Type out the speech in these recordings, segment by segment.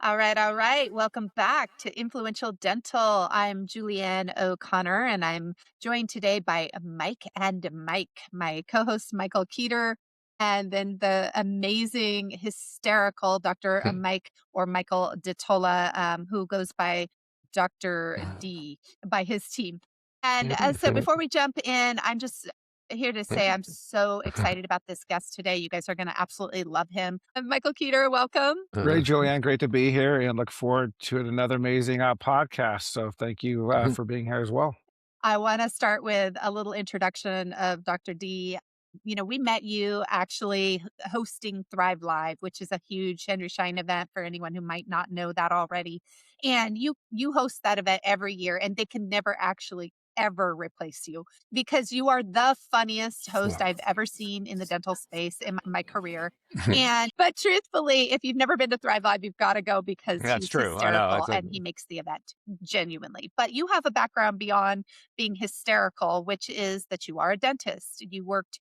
All right, all right. Welcome back to Influential Dental. I'm Julianne O'Connor, and I'm joined today by Mike and Mike, my co-host Michael Keeter, and then the amazing, hysterical Dr. Mike or Michael DiTolla, who goes by Dr. D by his team. And so before we jump in, I'm just here to say I'm so excited about this guest today. You guys are going to absolutely love him. Michael Keeter, welcome. Great, Julianne. Great to be here and look forward to another amazing podcast. So thank you for being here as well. I want to start with a little introduction of Dr. D. You know, we met you actually hosting Thrive Live, which is a huge Henry Schein event for anyone who might not know that already. And you host that event every year, and they can never actually ever replace you because you are the funniest host I've ever seen in the dental space in my career. But truthfully, if you've never been to Thrive Live, you've got to go because he's true. I know. hysterical and he makes the event genuinely. But you have a background beyond being hysterical, which is that you are a dentist. You worked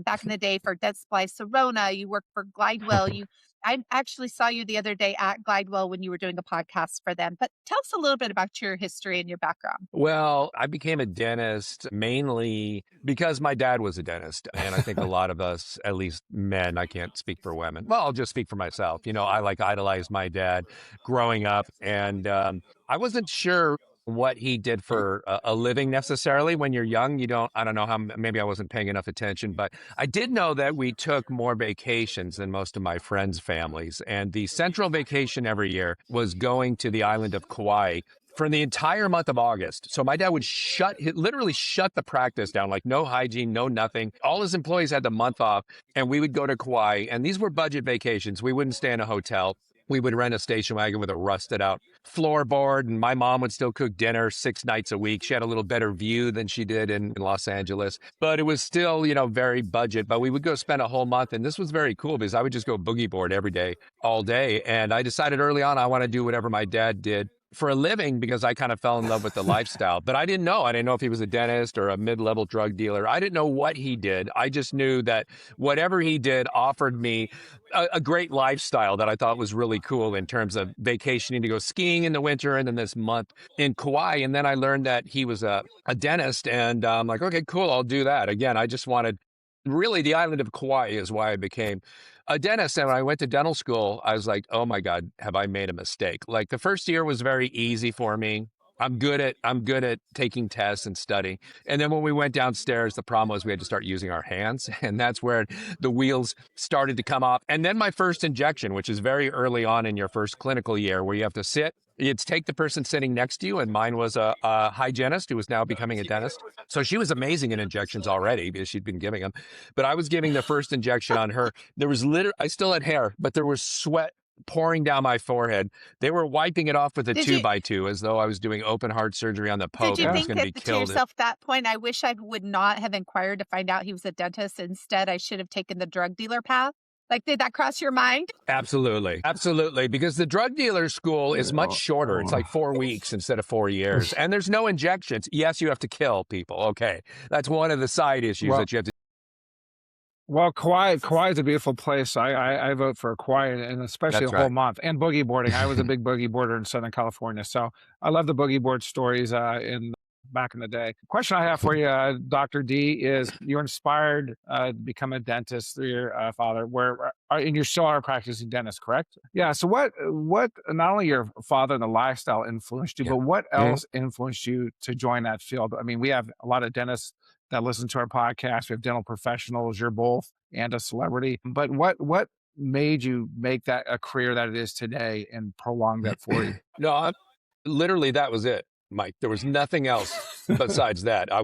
back in the day for Dentsply Sirona. You worked for Glidewell. I actually saw you the other day at Glidewell when you were doing a podcast for them. But tell us a little bit about your history and your background. Well, I became a dentist mainly because my dad was a dentist. And I think a lot of us, at least men, I can't speak for women. Well, I'll just speak for myself. You know, I idolized my dad growing up. And I wasn't sure what he did for a living necessarily. When you're young, I don't know how, maybe I wasn't paying enough attention, but I did know that we took more vacations than most of my friends' families. And the central vacation every year was going to the island of Kauai for the entire month of August. So my dad would literally shut the practice down, like no hygiene, no nothing. All his employees had the month off and we would go to Kauai. And these were budget vacations. We wouldn't stay in a hotel. We would rent a station wagon with a rusted out floorboard, and my mom would still cook dinner 6 nights a week. She had a little better view than she did in Los Angeles, but it was still, very budget. But we would go spend a whole month, and this was very cool because I would just go boogie board every day, all day. And I decided early on I want to do whatever my dad did for a living because I kind of fell in love with the lifestyle. But I didn't know. I didn't know if he was a dentist or a mid-level drug dealer. I didn't know what he did. I just knew that whatever he did offered me a great lifestyle that I thought was really cool in terms of vacationing to go skiing in the winter and then this month in Kauai. And then I learned that he was a dentist and I'm like, okay, cool, I'll do that. Again, I just wanted, really the island of Kauai is why I became a dentist. And when I went to dental school, I was like, oh my God, have I made a mistake? Like the first year was very easy for me. I'm good at taking tests and studying. And then when we went downstairs, the problem was we had to start using our hands. And that's where the wheels started to come off. And then my first injection, which is very early on in your first clinical year, where you have to sit. It's take the person sitting next to you. And mine was a hygienist who was now becoming a dentist. So she was amazing in injections already because she'd been giving them. But I was giving the first injection on her. There was I still had hair, but there was sweat pouring down my forehead. They were wiping it off with a 2x2 as though I was doing open heart surgery on the Pope. Did you I was think going to be to killed. yourself at that point, I wish I would not have inquired to find out he was a dentist. Instead, I should have taken the drug dealer path? Like, did that cross your mind? Absolutely. Absolutely. Because the drug dealer school is much shorter. It's like 4 weeks instead of 4 years. And there's no injections. Yes, you have to kill people. Okay. That's one of the side issues that you have to. Well, Kauai is a beautiful place. I vote for Kauai, and especially That's the whole right. month. And boogie boarding. I was a big boogie boarder in Southern California, so I love the boogie board stories back in the day. Question I have for you, Dr. D, is you're inspired to become a dentist through your father, and you still are a practicing dentist, correct? Yeah. So what not only your father and the lifestyle influenced you, Yeah. but what else influenced you to join that field? I mean, we have a lot of dentists that listen to our podcast. We have dental professionals. You're both and a celebrity. But what made you make that a career that it is today and prolong that for you? No, literally that was it, Mike. There was nothing else besides that. I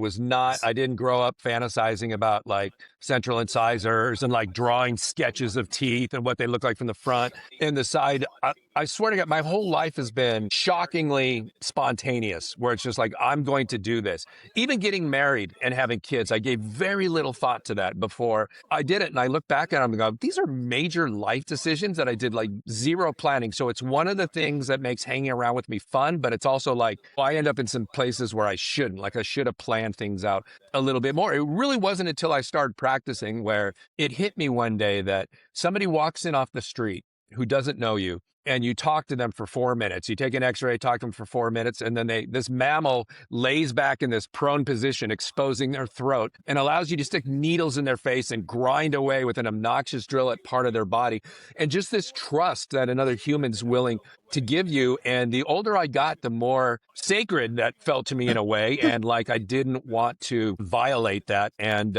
didn't grow up fantasizing about like central incisors and like drawing sketches of teeth and what they look like from the front and the side. I swear to God, my whole life has been shockingly spontaneous, where it's just like, I'm going to do this. Even getting married and having kids, I gave very little thought to that before I did it. And I look back at them and go, these are major life decisions that I did like zero planning. So it's one of the things that makes hanging around with me fun, but it's also like, I end up in some places where I shouldn't. Like I should have planned things out a little bit more. It really wasn't until I started practicing where it hit me one day that somebody walks in off the street who doesn't know you and you talk to them for 4 minutes. You take an x-ray, talk to them for 4 minutes, and then this mammal lays back in this prone position, exposing their throat, and allows you to stick needles in their face and grind away with an obnoxious drill at part of their body. And just this trust that another human's willing to give you. And the older I got, the more sacred that felt to me in a way. And like I didn't want to violate that. And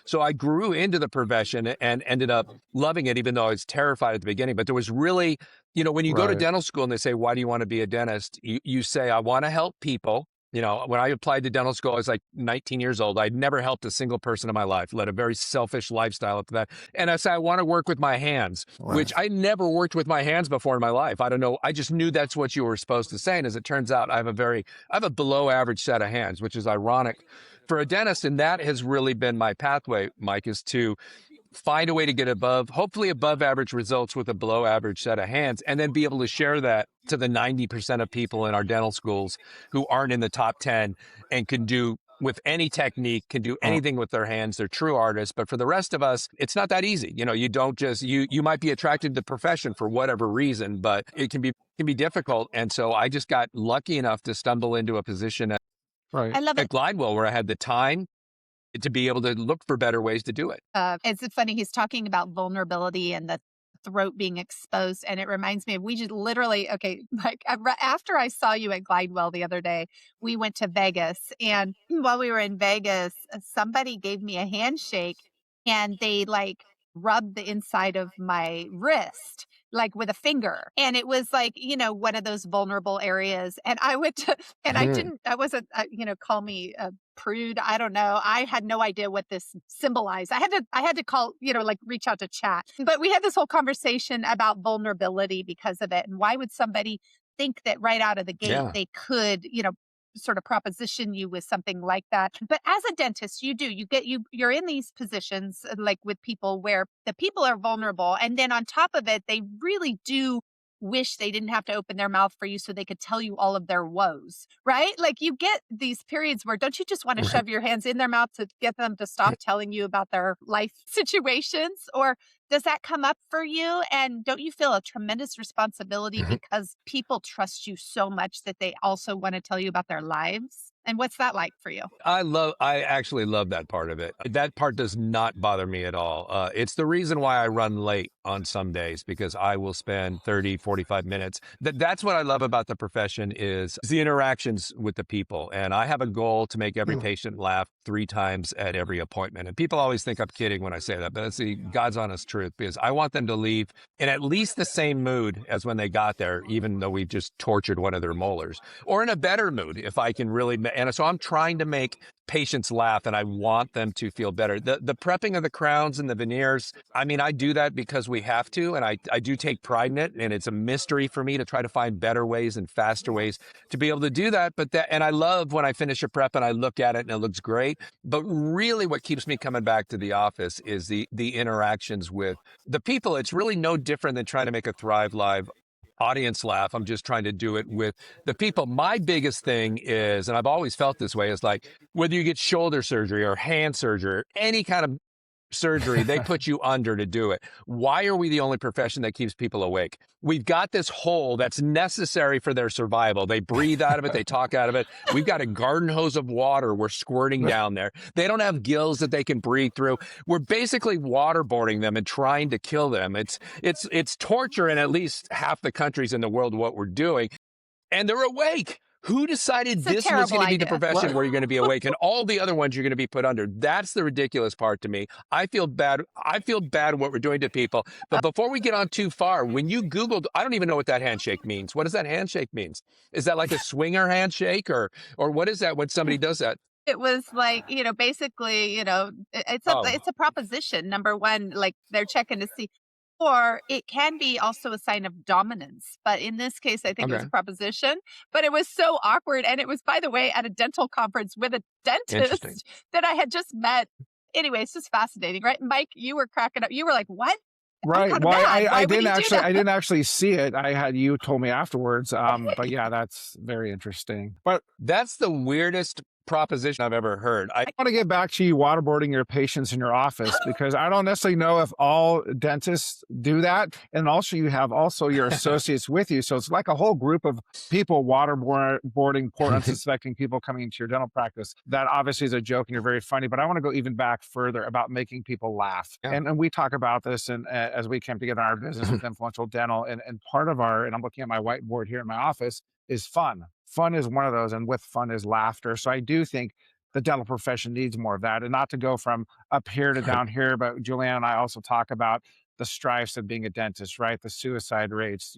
so I grew into the profession and ended up loving it, even though I was terrified at the beginning. But there was really, when you go to dental school and they say, why do you want to be a dentist? You say, I want to help people. When I applied to dental school, I was like 19 years old. I'd never helped a single person in my life, led a very selfish lifestyle after that. And I said, I want to work with my hands, which I never worked with my hands before in my life. I don't know. I just knew that's what you were supposed to say. And as it turns out, I have a below average set of hands, which is ironic for a dentist. And that has really been my pathway, Mike, is to find a way to get hopefully above average results with a below average set of hands, and then be able to share that to the 90% of people in our dental schools who aren't in the top 10 and can do with any technique, can do anything with their hands. They're true artists. But for the rest of us, it's not that easy. You don't just, you might be attracted to the profession for whatever reason, but it can be difficult. And so I just got lucky enough to stumble into a position I love at it. Glidewell where I had the time to be able to look for better ways to do it. It's funny. He's talking about vulnerability and the throat being exposed. And it reminds me of, we just literally, like after I saw you at Glidewell the other day, we went to Vegas. And while we were in Vegas, somebody gave me a handshake and they like rubbed the inside of my wrist, like with a finger. And it was like, one of those vulnerable areas. And I went to, and I wasn't, call me a prude. I don't know. I had no idea what this symbolized. I had to call, reach out to chat. But we had this whole conversation about vulnerability because of it. And why would somebody think that right out of the gate they could, sort of proposition you with something like that? But as a dentist, you're in these positions like with people where the people are vulnerable. And then on top of it, they really do wish they didn't have to open their mouth for you so they could tell you all of their woes, right? Like you get these periods where don't you just want to shove your hands in their mouth to get them to stop telling you about their life situations? Or does that come up for you? And don't you feel a tremendous responsibility because people trust you so much that they also want to tell you about their lives? And what's that like for you? I actually love that part of it. That part does not bother me at all. It's the reason why I run late on some days, because I will spend 30, 45 minutes. That's what I love about the profession is the interactions with the people. And I have a goal to make every patient laugh 3 times at every appointment. And people always think I'm kidding when I say that, but it's the God's honest truth, because I want them to leave in at least the same mood as when they got there, even though we've just tortured one of their molars, or in a better mood if I can really. And so I'm trying to make patients laugh, and I want them to feel better. The prepping of the crowns and the veneers, I mean, I do that because we have to, and I do take pride in it, and it's a mystery for me to try to find better ways and faster ways to be able to do that. And I love when I finish a prep and I look at it and it looks great. But really what keeps me coming back to the office is the interactions with the people. It's really no different than trying to make a Thrive Live audience laugh. I'm just trying to do it with the people. My biggest thing is, and I've always felt this way, is like whether you get shoulder surgery or hand surgery or any kind of surgery, they put you under to do it. Why are we the only profession that keeps people awake? We've got this hole that's necessary for their survival. They breathe out of it. They talk out of it. We've got a garden hose of water we're squirting down there. They don't have gills that they can breathe through. We're basically waterboarding them and trying to kill them. It's torture in at least half the countries in the world what we're doing. And they're awake. Who decided this was going to be the profession where you're going to be awake and all the other ones you're going to be put under? That's the ridiculous part to me. I feel bad. I feel bad what we're doing to people. But before we get on too far, when you Googled, I don't even know what that handshake means. What does that handshake means? Is that like a swinger handshake or what is that when somebody does that? It was like, basically, it's a proposition. Number one, like they're checking to see. Or it can be also a sign of dominance. But in this case, I think it was a proposition. But it was so awkward. And it was, by the way, at a dental conference with a dentist that I had just met. Anyway, it's just fascinating, right? Mike, you were cracking up. You were like, what? Right. Well, I didn't actually see it. You told me afterwards. But yeah, that's very interesting. But that's the weirdest proposition I've ever heard. I want to get back to you waterboarding your patients in your office, because I don't necessarily know if all dentists do that. And also you have also your associates with you. So it's like a whole group of people waterboarding poor unsuspecting people coming into your dental practice. That obviously is a joke and you're very funny, but I want to go even back further about making people laugh. Yeah. And we talk about this and as we came together in our business with Influential Dental, and part of and I'm looking at my whiteboard here in my office, is fun. Fun is one of those, and with fun is laughter. So I do think the dental profession needs more of that, and not to go from up here to down here. But Julianne and I also talk about the strifes of being a dentist, right? The suicide rates,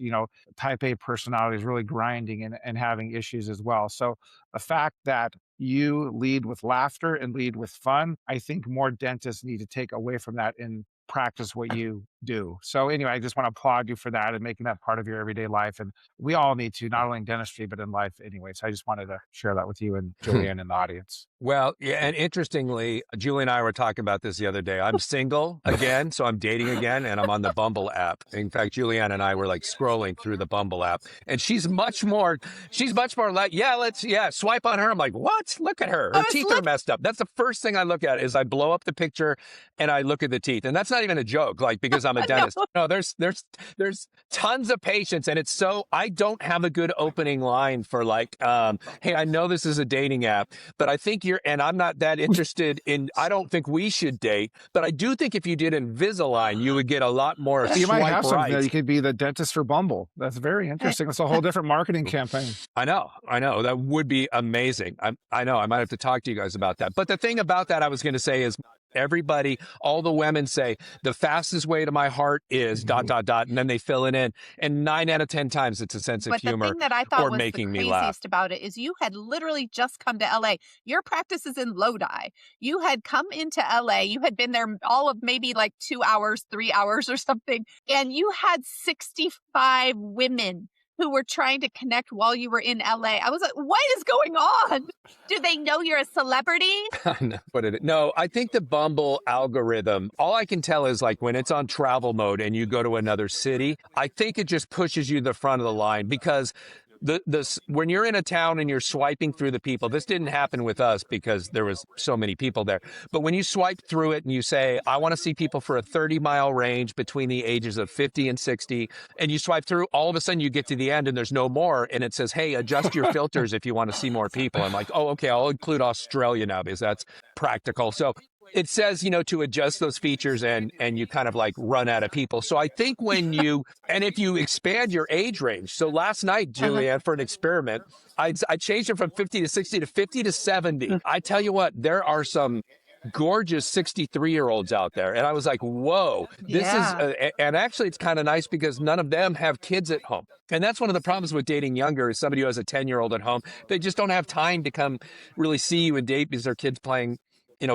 type A personality is really grinding and having issues as well. So the fact that you lead with laughter and lead with fun, I think more dentists need to take away from that and practice what you do. So anyway, I just want to applaud you for that and making that part of your everyday life. And we all need to, not only in dentistry, but in life anyway. So I just wanted to share that with you and Julianne in the audience. Well, yeah, and interestingly, Julie and I were talking about this the other day. I'm single again, so I'm dating again, and I'm on the Bumble app. In fact, Julianne and I were like scrolling through the Bumble app, and she's much more like, swipe on her. I'm like, what? Look at her. Her teeth are messed up. That's the first thing I look at is I blow up the picture and I look at the teeth. And that's not even a joke, like, because I'm a dentist. No, there's tons of patients, and it's so, I don't have a good opening line for like, hey, I know this is a dating app, but I think and I'm not that interested in, I don't think we should date, but I do think if you did Invisalign, you would get a lot more You might have something right. there. You could be the dentist for Bumble. That's very interesting. It's a whole different marketing campaign. I know. That would be amazing. I know. I might have to talk to you guys about that. But the thing about that I was going to say is, everybody, all the women say, the fastest way to my heart is ... and then they fill it in. And 9 out of 10 times it's a sense of humor. But the thing that I thought was making the me laugh craziest about it is you had literally just come to LA. Your practice is in Lodi. You had come into LA. You had been there all of maybe like 2 hours, 3 hours or something. And you had 65 women who were trying to connect while you were in LA. I was like, what is going on? Do they know you're a celebrity? No, I think the Bumble algorithm, all I can tell is like when it's on travel mode and you go to another city, I think it just pushes you to the front of the line, because when you're in a town and you're swiping through the people, this didn't happen with us because there was so many people there. But when you swipe through it and you say, I want to see people for a 30-mile range between the ages of 50 and 60, and you swipe through, all of a sudden you get to the end and there's no more. And it says, hey, adjust your filters if you want to see more people. I'm like, oh, okay, I'll include Australia now because that's practical. So it says, to adjust those features and you kind of like run out of people. So I think and if you expand your age range. So last night, Julianne, for an experiment, I changed it from 50 to 60 to 50 to 70. I tell you what, there are some gorgeous 63-year-olds out there. And I was like, whoa, this is, and actually it's kind of nice because none of them have kids at home. And that's one of the problems with dating younger is somebody who has a 10-year-old at home. They just don't have time to come really see you and date because their kid's playing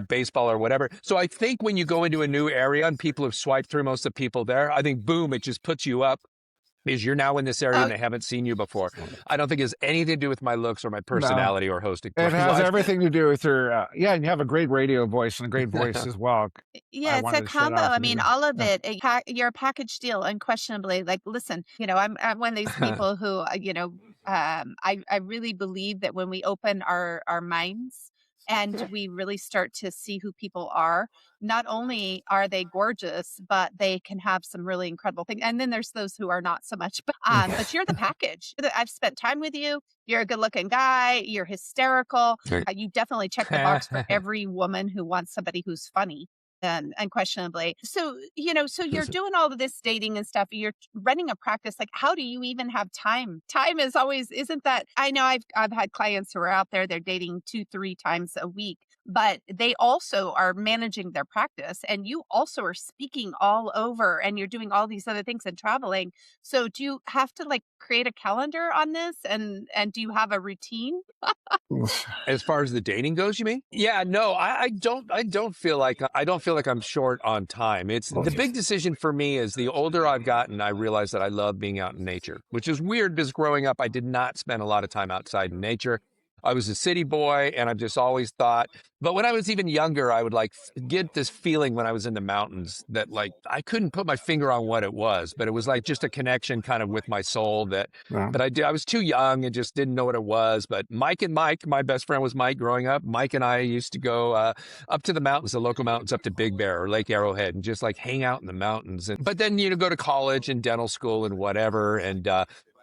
baseball or whatever. So I think when you go into a new area and people have swiped through most of the people there, I think, boom, it just puts you up because you're now in this area and they haven't seen you before. I don't think it has anything to do with my looks or my personality or hosting. It has everything to do with your, and you have a great radio voice and a great voice as well. Yeah, it's a combo. I mean, all of it. You're a package deal, unquestionably. Like, listen, I'm one of these people who, I really believe that when we open our minds and we really start to see who people are, not only are they gorgeous, but they can have some really incredible things. And then there's those who are not so much, but you're the package. I've spent time with you. You're a good looking guy. You're hysterical. You definitely check the box for every woman who wants somebody who's funny. Unquestionably. So you're doing all of this dating and stuff. You're running a practice. Like, how do you even have time? Time is always, isn't that, I know I've had clients who are out there, they're dating 2-3 times a week, but they also are managing their practice, and you also are speaking all over and you're doing all these other things and traveling. So do you have to like create a calendar on this? And do you have a routine? As far as the dating goes, you mean? Yeah, no, I don't feel like I'm short on time. It's the big decision for me is the older I've gotten, I realize that I love being out in nature, which is weird because growing up, I did not spend a lot of time outside in nature. I was a city boy, and I've just always thought, but when I was even younger, I would like get this feeling when I was in the mountains that like I couldn't put my finger on what it was, but it was like just a connection kind of with my soul that, Yeah. but I was too young and just didn't know what it was. But Mike, my best friend was Mike growing up. Mike and I used to go up to the mountains, the local mountains, up to Big Bear or Lake Arrowhead, and just like hang out in the mountains. And but then go to college and dental school and whatever.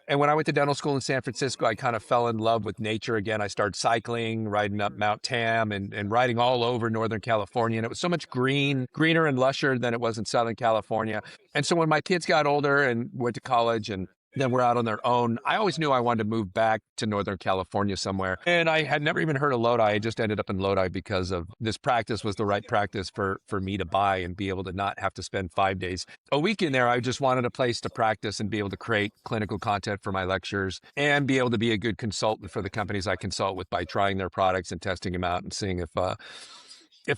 And when I went to dental school in San Francisco, I kind of fell in love with nature again. I started cycling, riding up Mount Tam and riding all over Northern California. And it was so much greener and lusher than it was in Southern California. And so when my kids got older and went to college and then were out on their own, I always knew I wanted to move back to Northern California somewhere. And I had never even heard of Lodi. I just ended up in Lodi because of this practice was the right practice for me to buy and be able to not have to spend 5 days a week in there. I just wanted a place to practice and be able to create clinical content for my lectures and be able to be a good consultant for the companies I consult with by trying their products and testing them out and seeing if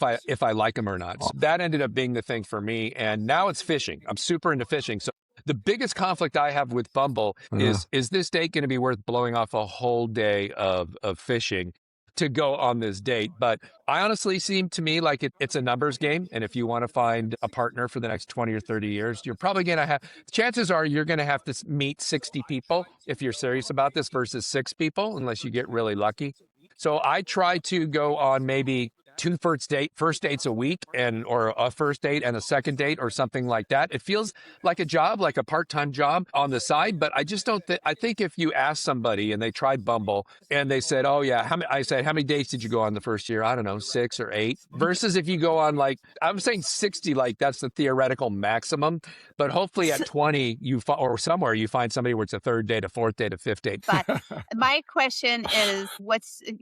I like them or not. So that ended up being the thing for me. And now it's fishing. I'm super into fishing. So the biggest conflict I have with Bumble is this date going to be worth blowing off a whole day of fishing to go on this date? But I honestly seem to me like it's a numbers game. And if you want to find a partner for the next 20 or 30 years, you're probably going to have, chances are you're going to have to meet 60 people if you're serious about this versus 6 people, unless you get really lucky. So I try to go on maybe 2 first dates a week or a first date and a second date or something like that. It feels like a job, like a part-time job on the side, but I just don't I think if you ask somebody and they tried Bumble and they said, oh yeah, I said, how many dates did you go on the first year? I don't know, 6 or 8 versus if you go on like, I'm saying 60, like that's the theoretical maximum, but hopefully at 20 or somewhere you find somebody where it's a 3rd date, a 4th date, a 5th date. But my question is,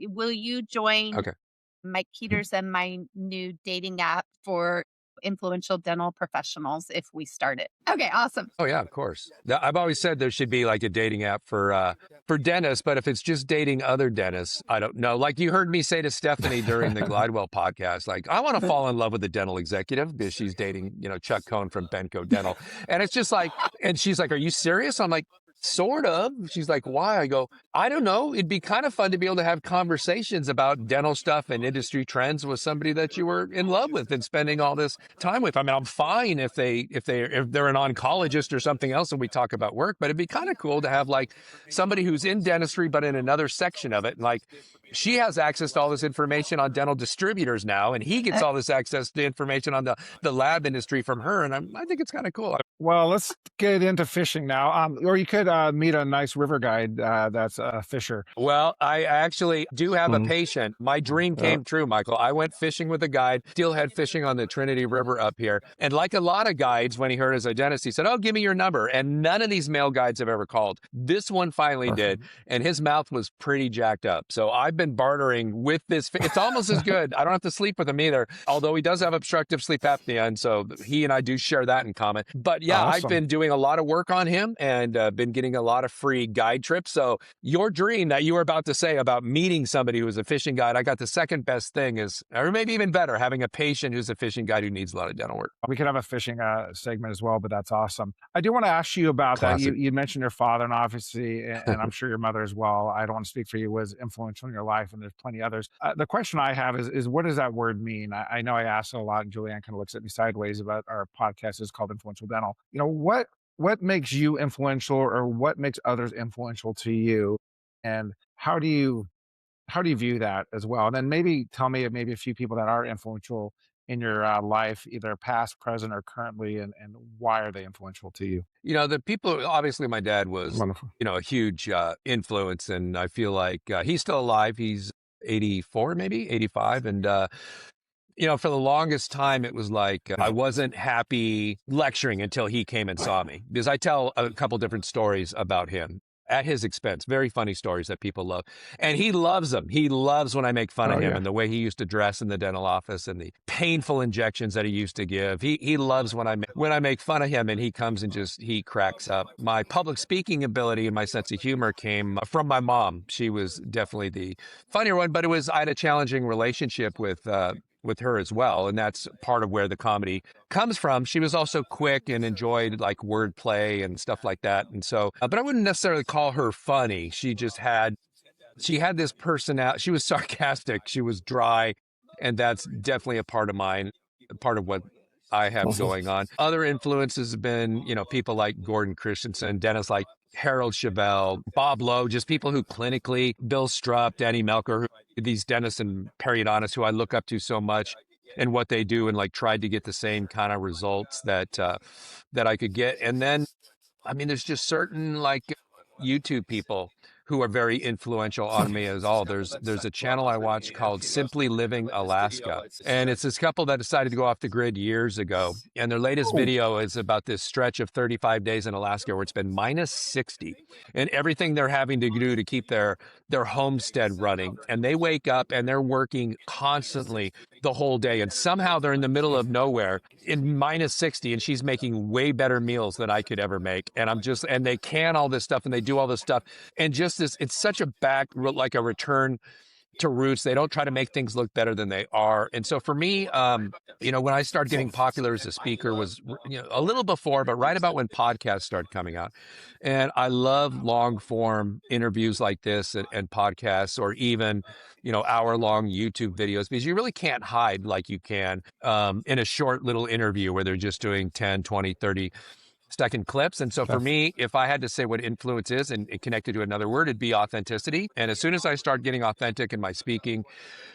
will you join Mike Peters and my new dating app for influential dental professionals if we start it? Okay, awesome. Oh yeah, of course. I've always said there should be like a dating app for dentists, but if it's just dating other dentists, I don't know. Like you heard me say to Stephanie during the Glidewell podcast, like I want to fall in love with a dental executive because she's dating, Chuck Cohn from Benco Dental. And it's just like, and she's like, are you serious? I'm like, sort of. She's like, why? I go, I don't know. It'd be kind of fun to be able to have conversations about dental stuff and industry trends with somebody that you were in love with and spending all this time with. I mean, I'm fine if they're an oncologist or something else and we talk about work, but it'd be kind of cool to have like somebody who's in dentistry, but in another section of it. Like she has access to all this information on dental distributors now, and he gets all this access to information on the lab industry from her. And I think it's kind of cool. Well, let's get into fishing now. Or you could meet a nice river guide that's a fisher. Well, I actually do have a patient. My dream came true, Michael. I went fishing with a guide, steelhead fishing on the Trinity River up here. And like a lot of guides, when he heard his identity, he said, oh, give me your number. And none of these male guides have ever called. This one finally did. And his mouth was pretty jacked up. So I've been bartering with this. It's almost as good. I don't have to sleep with him either, although he does have obstructive sleep apnea. And so he and I do share that in common. But yeah, awesome. I've been doing a lot of work on him and been getting a lot of free guide trips. So your dream that you were about to say about meeting somebody who's a fishing guide, I got the second best thing is, or maybe even better, having a patient who's a fishing guide who needs a lot of dental work. We could have a fishing segment as well, but that's awesome. I do want to ask you about Classic. that. You mentioned your father and obviously, and I'm sure your mother as well. I don't want to speak for you, was influential in your life, and there's plenty others. The question I have is what does that word mean? I know I ask it a lot, and Julianne kind of looks at me sideways about our podcast is called Influential Dental. What makes you influential, or what makes others influential to you, and how do you view that as well? And then maybe tell me maybe a few people that are influential in your life, either past, present, or currently, and why are they influential to you? The people, obviously my dad was, Wonderful. A huge influence, and I feel like he's still alive. He's 84, maybe 85. And, for the longest time, it was like I wasn't happy lecturing until he came and saw me, because I tell a couple different stories about him at his expense. Very funny stories that people love. And he loves them. He loves when I make fun of him and the way he used to dress in the dental office and the painful injections that he used to give. He loves when I make fun of him and he comes and he cracks up. My public speaking ability and my sense of humor came from my mom. She was definitely the funnier one, but I had a challenging relationship with her as well. And that's part of where the comedy comes from. She was also quick and enjoyed like wordplay and stuff like that. And so, but I wouldn't necessarily call her funny. She just had she had this personality. She was sarcastic. She was dry. And that's definitely a part of mine, part of what I have going on. Other influences have been, people like Gordon Christensen, dentists like Harold Chevelle, Bob Lowe, just people who clinically, Bill Strupp, Danny Melker, these dentists and periodontists who I look up to so much and what they do and like tried to get the same kind of results that I could get. And then I mean, there's just certain like YouTube people who are very influential on me as all. There's a channel I watch called Simply Living Alaska. And it's this couple that decided to go off the grid years ago. And their latest video is about this stretch of 35 days in Alaska where it's been minus 60 and everything they're having to do to keep their homestead running. And they wake up and they're working constantly the whole day. And somehow they're in the middle of nowhere in minus 60 and she's making way better meals than I could ever make. And and they can all this stuff and they do all this stuff. And just this, it's such a like a return to roots. They don't try to make things look better than they are. And so for me, when I started getting popular as a speaker was, a little before, but right about when podcasts started coming out. And I love long form interviews like this and podcasts, or even, hour-long YouTube videos, because you really can't hide like you can in a short little interview where they're just doing 10, 20, 30-second clips. And so for me, if I had to say what influence is and connect it to another word, it'd be authenticity. And as soon as I start getting authentic in my speaking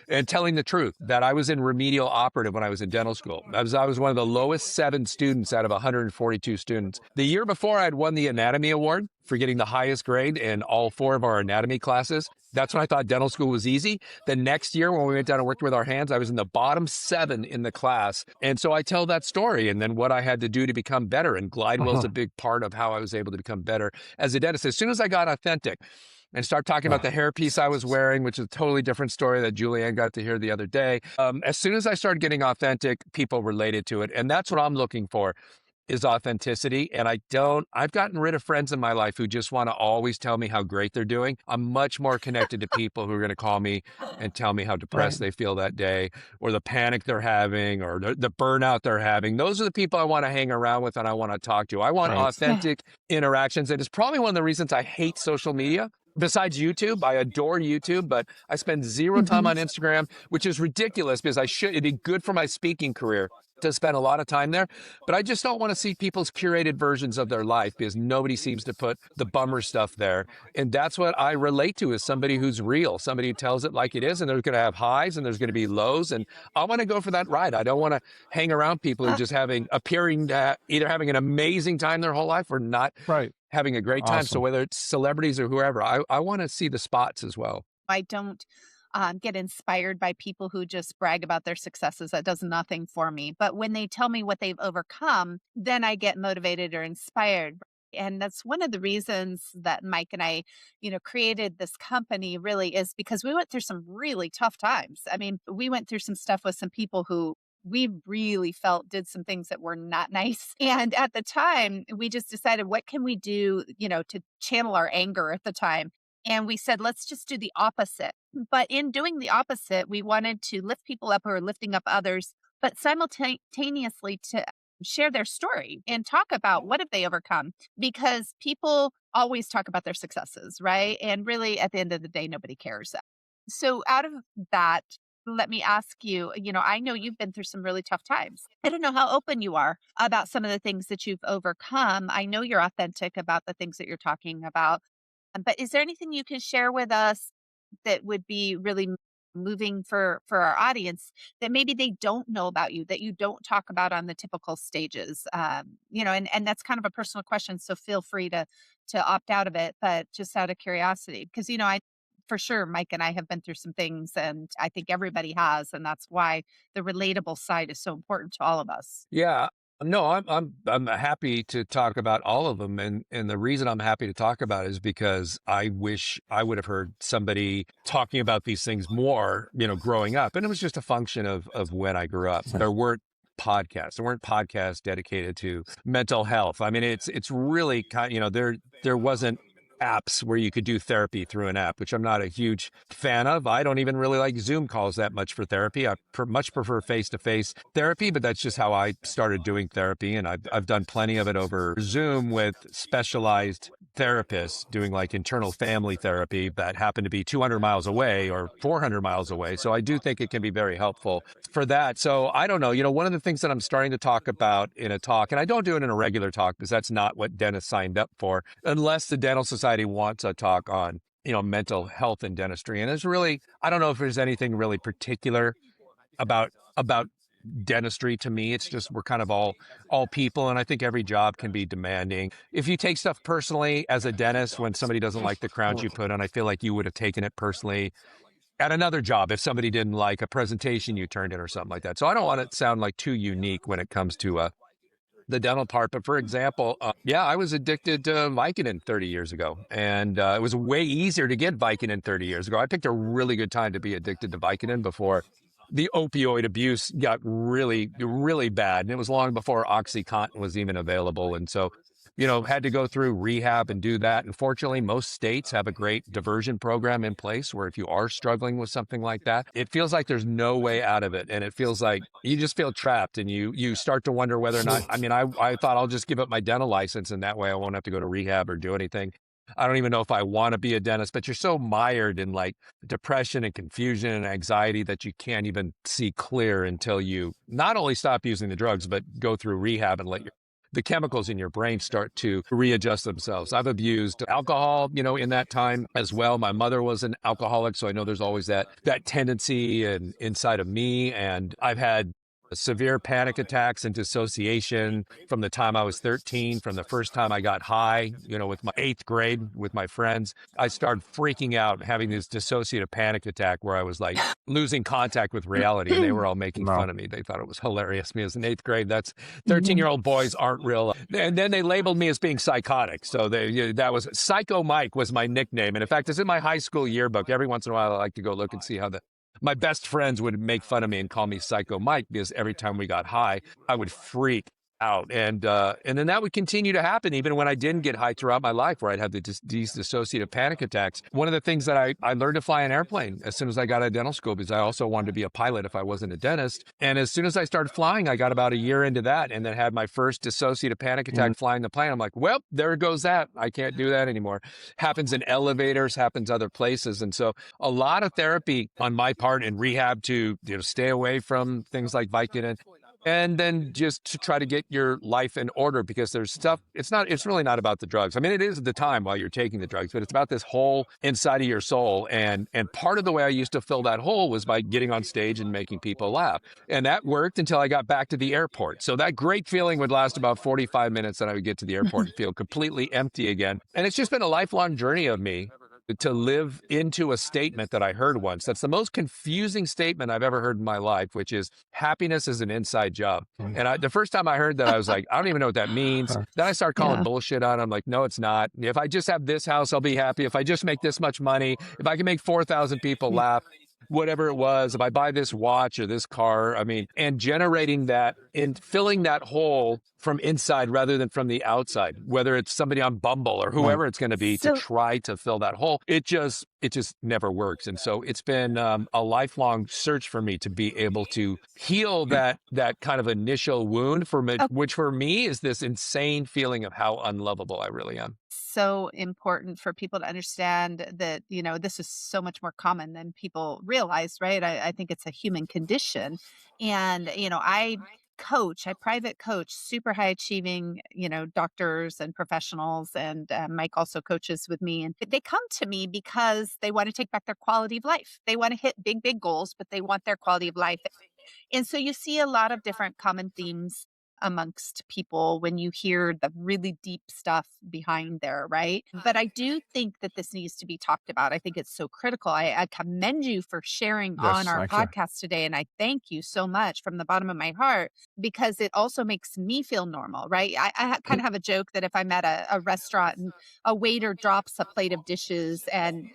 and telling the truth, that I was in remedial operative when I was in dental school. I was one of the lowest 7 students out of 142 students. The year before, I'd won the anatomy award for getting the highest grade in all 4 of our anatomy classes. That's when I thought dental school was easy. The next year, when we went down and worked with our hands, I was in the bottom 7 in the class. And so I tell that story and then what I had to do to become better. And Glidewell's a big part of how I was able to become better as a dentist. As soon as I got authentic and start talking about the hairpiece I was wearing, which is a totally different story that Julianne got to hear the other day. As soon as I started getting authentic, people related to it. And that's what I'm looking for, is authenticity. And I've gotten rid of friends in my life who just want to always tell me how great they're doing. I'm much more connected to people who are going to call me and tell me how depressed they feel that day, or the panic they're having, or the burnout they're having. Those are the people I want to hang around with and I want to talk to. I want authentic interactions. And it's probably one of the reasons I hate social media. Besides YouTube, I adore YouTube, but I spend 0 time on Instagram, which is ridiculous because it'd be good for my speaking career to spend a lot of time there. But I just don't want to see people's curated versions of their life because nobody seems to put the bummer stuff there. And that's what I relate to, is somebody who's real, somebody who tells it like it is. And there's going to have highs and there's going to be lows. And I want to go for that ride. I don't want to hang around people who are just appearing to either having an amazing time their whole life or not having a great time. Awesome. So whether it's celebrities or whoever, I want to see the spots as well. I don't get inspired by people who just brag about their successes. That does nothing for me. But when they tell me what they've overcome, then I get motivated or inspired. And that's one of the reasons that Mike and I, created this company, really is because we went through some really tough times. I mean, we went through some stuff with some people who we really felt did some things that were not nice. And at the time, we just decided, what can we do, to channel our anger at the time? And we said, let's just do the opposite. But in doing the opposite, we wanted to lift people up who are lifting up others, but simultaneously to share their story and talk about what have they overcome, because people always talk about their successes, right? And really, at the end of the day, nobody cares. So out of that, let me ask you, I know you've been through some really tough times. I don't know how open you are about some of the things that you've overcome. I know you're authentic about the things that you're talking about. But is there anything you can share with us that would be really moving for our audience that maybe they don't know about you, that you don't talk about on the typical stages? And that's kind of a personal question, so feel free to opt out of it, but just out of curiosity, because I for sure Mike and I have been through some things, and I think everybody has, and that's why the relatable side is so important to all of us. Yeah. No, I'm happy to talk about all of them, and the reason I'm happy to talk about it is because I wish I would have heard somebody talking about these things more, growing up, and it was just a function of when I grew up. There weren't podcasts dedicated to mental health. I mean, it's really kind, there wasn't apps where you could do therapy through an app, which I'm not a huge fan of. I don't even really like Zoom calls that much for therapy. I much prefer face-to-face therapy, but that's just how I started doing therapy. And I've done plenty of it over Zoom with specialized therapists doing like internal family therapy that happen to be 200 miles away or 400 miles away. So I do think it can be very helpful for that. So I don't know, one of the things that I'm starting to talk about in a talk, and I don't do it in a regular talk because that's not what dentists signed up for, unless the dental society wants a talk on, mental health and dentistry. And there's really, I don't know if there's anything really particular about dentistry to me. It's just we're kind of all people, and I think every job can be demanding. If you take stuff personally as a dentist when somebody doesn't like the crowns you put on, I feel like you would have taken it personally at another job if somebody didn't like a presentation you turned in or something like that. So I don't want it to sound like too unique when it comes to the dental part. But for example, yeah, I was addicted to Vicodin 30 years ago, and it was way easier to get Vicodin 30 years ago. I picked a really good time to be addicted to Vicodin before the opioid abuse got really, really bad. And it was long before OxyContin was even available. And so, had to go through rehab and do that. And fortunately, most states have a great diversion program in place where if you are struggling with something like that, it feels like there's no way out of it. And it feels like you just feel trapped, and you start to wonder whether or not, I thought I'll just give up my dental license and that way I won't have to go to rehab or do anything. I don't even know if I want to be a dentist, but you're so mired in like depression and confusion and anxiety that you can't even see clear until you not only stop using the drugs, but go through rehab and let the chemicals in your brain start to readjust themselves. I've abused alcohol, in that time as well. My mother was an alcoholic, so I know there's always that tendency inside of me. And I've had severe panic attacks and dissociation from the time I was 13, from the first time I got high, with my 8th grade with my friends. I started freaking out, having this dissociative panic attack where I was like losing contact with reality, and they were all making fun of me. They thought it was hilarious. Me as an 8th grade, that's 13-year-old boys aren't real. And then they labeled me as being psychotic. So that was Psycho Mike was my nickname. And in fact, it's in my high school yearbook. Every once in a while, I like to go look and see how my best friends would make fun of me and call me Psycho Mike because every time we got high, I would freak out. And then that would continue to happen even when I didn't get high throughout my life, where I'd have these dissociative panic attacks. One of the things that I learned to fly an airplane as soon as I got out of dental school, because I also wanted to be a pilot if I wasn't a dentist. And as soon as I started flying, I got about a year into that and then had my first dissociative panic attack flying the plane. I'm like, well, there goes that. I can't do that anymore. Happens in elevators, happens other places. And so a lot of therapy on my part in rehab to stay away from things like Vicodin, and then just to try to get your life in order, because there's stuff, it's really not about the drugs. I mean, it is at the time while you're taking the drugs, but it's about this hole inside of your soul. And part of the way I used to fill that hole was by getting on stage and making people laugh. And that worked until I got back to the airport. So that great feeling would last about 45 minutes, and I would get to the airport and feel completely empty again. And it's just been a lifelong journey of me to live into a statement that I heard once. That's the most confusing statement I've ever heard in my life, which is happiness is an inside job. And the first time I heard that, I was like, I don't even know what that means. Then I started calling bullshit on it. I'm like, no, it's not. If I just have this house, I'll be happy. If I just make this much money, if I can make 4,000 people laugh, whatever it was, if I buy this watch or this car, and generating that and filling that hole from inside rather than from the outside, whether it's somebody on Bumble or whoever it's going to be, to try to fill that hole. It just never works. And so it's been a lifelong search for me to be able to heal that kind of initial wound for me, which for me is this insane feeling of how unlovable I really am. So important for people to understand that, this is so much more common than people realize, right? I think it's a human condition. And, I private coach super high achieving, doctors and professionals. And Mike also coaches with me. And they come to me because they want to take back their quality of life. They want to hit big, big goals, but they want their quality of life. And so you see a lot of different common themes amongst people when you hear the really deep stuff behind there, right? But I do think that this needs to be talked about. I think it's so critical. I commend you for sharing on our podcast today. And I thank you so much from the bottom of my heart, because it also makes me feel normal, right? I kind of have a joke that if I'm at a restaurant and a waiter drops a plate of dishes and,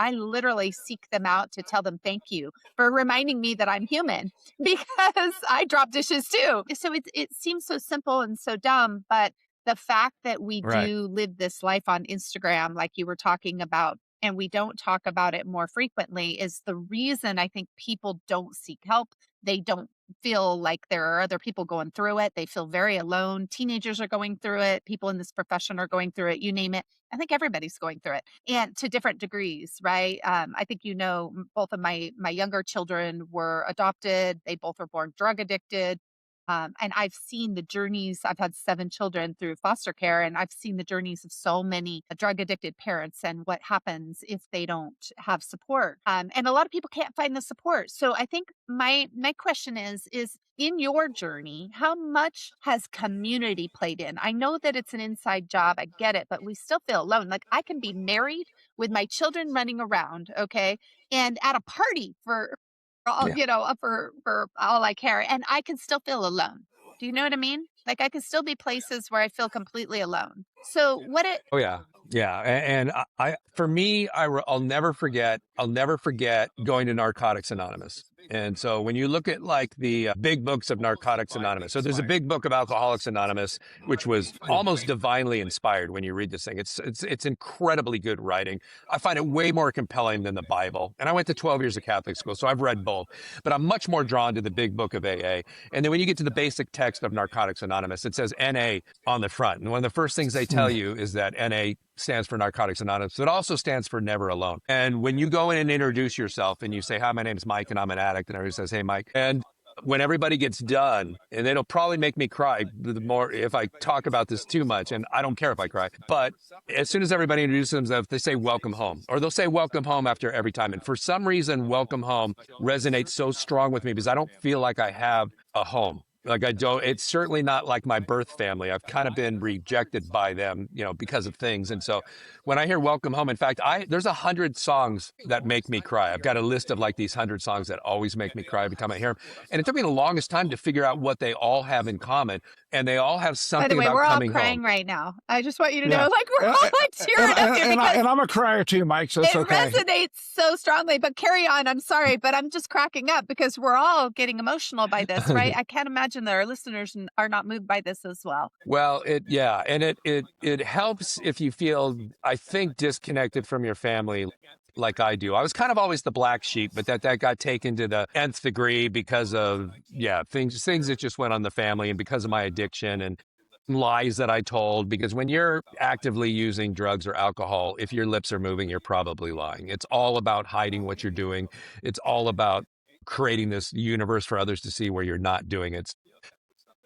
I literally seek them out to tell them thank you for reminding me that I'm human, because I drop dishes too. So it seems so simple and so dumb, but the fact that we Right. do live this life on Instagram, like you were talking about, and we don't talk about it more frequently is the reason I think people don't seek help. They don't feel like there are other people going through it. They feel very alone. Teenagers are going through it. People in this profession are going through it. You name it. I think everybody's going through it, and to different degrees, right? I think both of my younger children were adopted. They both were born drug addicted. And I've seen the journeys. I've had 7 children through foster care, and I've seen the journeys of so many drug addicted parents and what happens if they don't have support. And a lot of people can't find the support. So I think my question is in your journey, how much has community played in? I know that it's an inside job. I get it, but we still feel alone. Like I can be married with my children running around, okay, and at a party for all, Yeah. for all I care, and I can still feel alone. Do you know what I mean? Like I can still be places where I feel completely alone. So what it Oh yeah, yeah. And for me, I'll never forget. I'll never forget going to Narcotics Anonymous. And so when you look at like the big books of Narcotics Anonymous, so there's a big book of Alcoholics Anonymous, which was almost divinely inspired when you read this thing. It's incredibly good writing. I find it way more compelling than the Bible. And I went to 12 years of Catholic school, so I've read both. But I'm much more drawn to the big book of AA. And then when you get to the basic text of Narcotics Anonymous, it says NA on the front. And one of the first things they tell you is that NA stands for Narcotics Anonymous. It also stands for Never Alone. And when you go in and introduce yourself and you say, hi, my name's Mike and I'm an addict, and everybody says, hey, Mike. And when everybody gets done, and it'll probably make me cry the more if I talk about this too much, and I don't care if I cry, but as soon as everybody introduces themselves, they say welcome home, or they'll say welcome home after every time. And for some reason, welcome home resonates so strong with me because I don't feel like I have a home. Like I don't, it's certainly not like my birth family. I've kind of been rejected by them, because of things. And so when I hear welcome home, in fact, there's 100 songs that make me cry. I've got a list of like these 100 songs that always make me cry every time I hear them. And it took me the longest time to figure out what they all have in common. And they all have By the something way, about we're all coming crying home. right now. I just want you to know, Yeah. like we're all like tearing up here because And I'm a crier too, Mike, so it's it okay. resonates so strongly. But carry on. I'm sorry, but I'm just cracking up because we're all getting emotional by this, right? I can't imagine that our listeners are not moved by this as well. Well, and it helps if you feel, I think, disconnected from your family like I do. I was kind of always the black sheep, but that got taken to the nth degree because of, things that just went on the family and because of my addiction and lies that I told. Because when you're actively using drugs or alcohol, if your lips are moving, you're probably lying. It's all about hiding what you're doing. It's all about creating this universe for others to see where you're not doing it.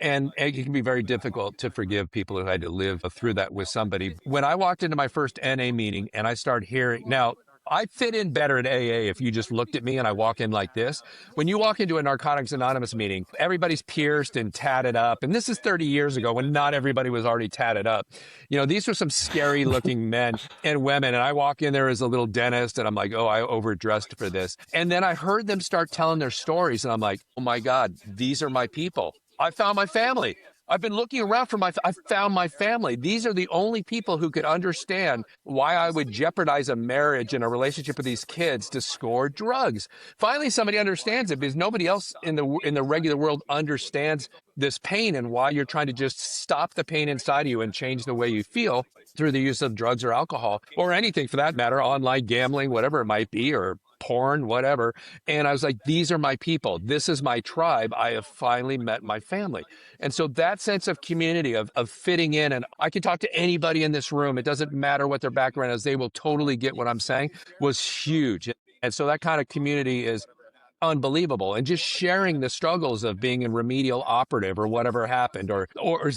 And it can be very difficult to forgive people who had to live through that with somebody. When I walked into my first NA meeting and I started hearing, now I fit in better at AA if you just looked at me and I walk in like this. When you walk into a Narcotics Anonymous meeting, everybody's pierced and tatted up. And this is 30 years ago when not everybody was already tatted up. These were some scary looking men and women. And I walk in there as a little dentist and I'm like, oh, I overdressed for this. And then I heard them start telling their stories and I'm like, oh my God, these are my people. I found my family. I've been looking around for I found my family. These are the only people who could understand why I would jeopardize a marriage and a relationship with these kids to score drugs. Finally, somebody understands it because nobody else in the regular world understands this pain and why you're trying to just stop the pain inside of you and change the way you feel through the use of drugs or alcohol or anything for that matter, online gambling, whatever it might be, or porn, whatever. And I was like, these are my people. This is my tribe. I have finally met my family. And so that sense of community, of fitting in, and I can talk to anybody in this room. It doesn't matter what their background is. They will totally get what I'm saying, was huge. And so that kind of community is unbelievable. And just sharing the struggles of being a remedial operative or whatever happened, or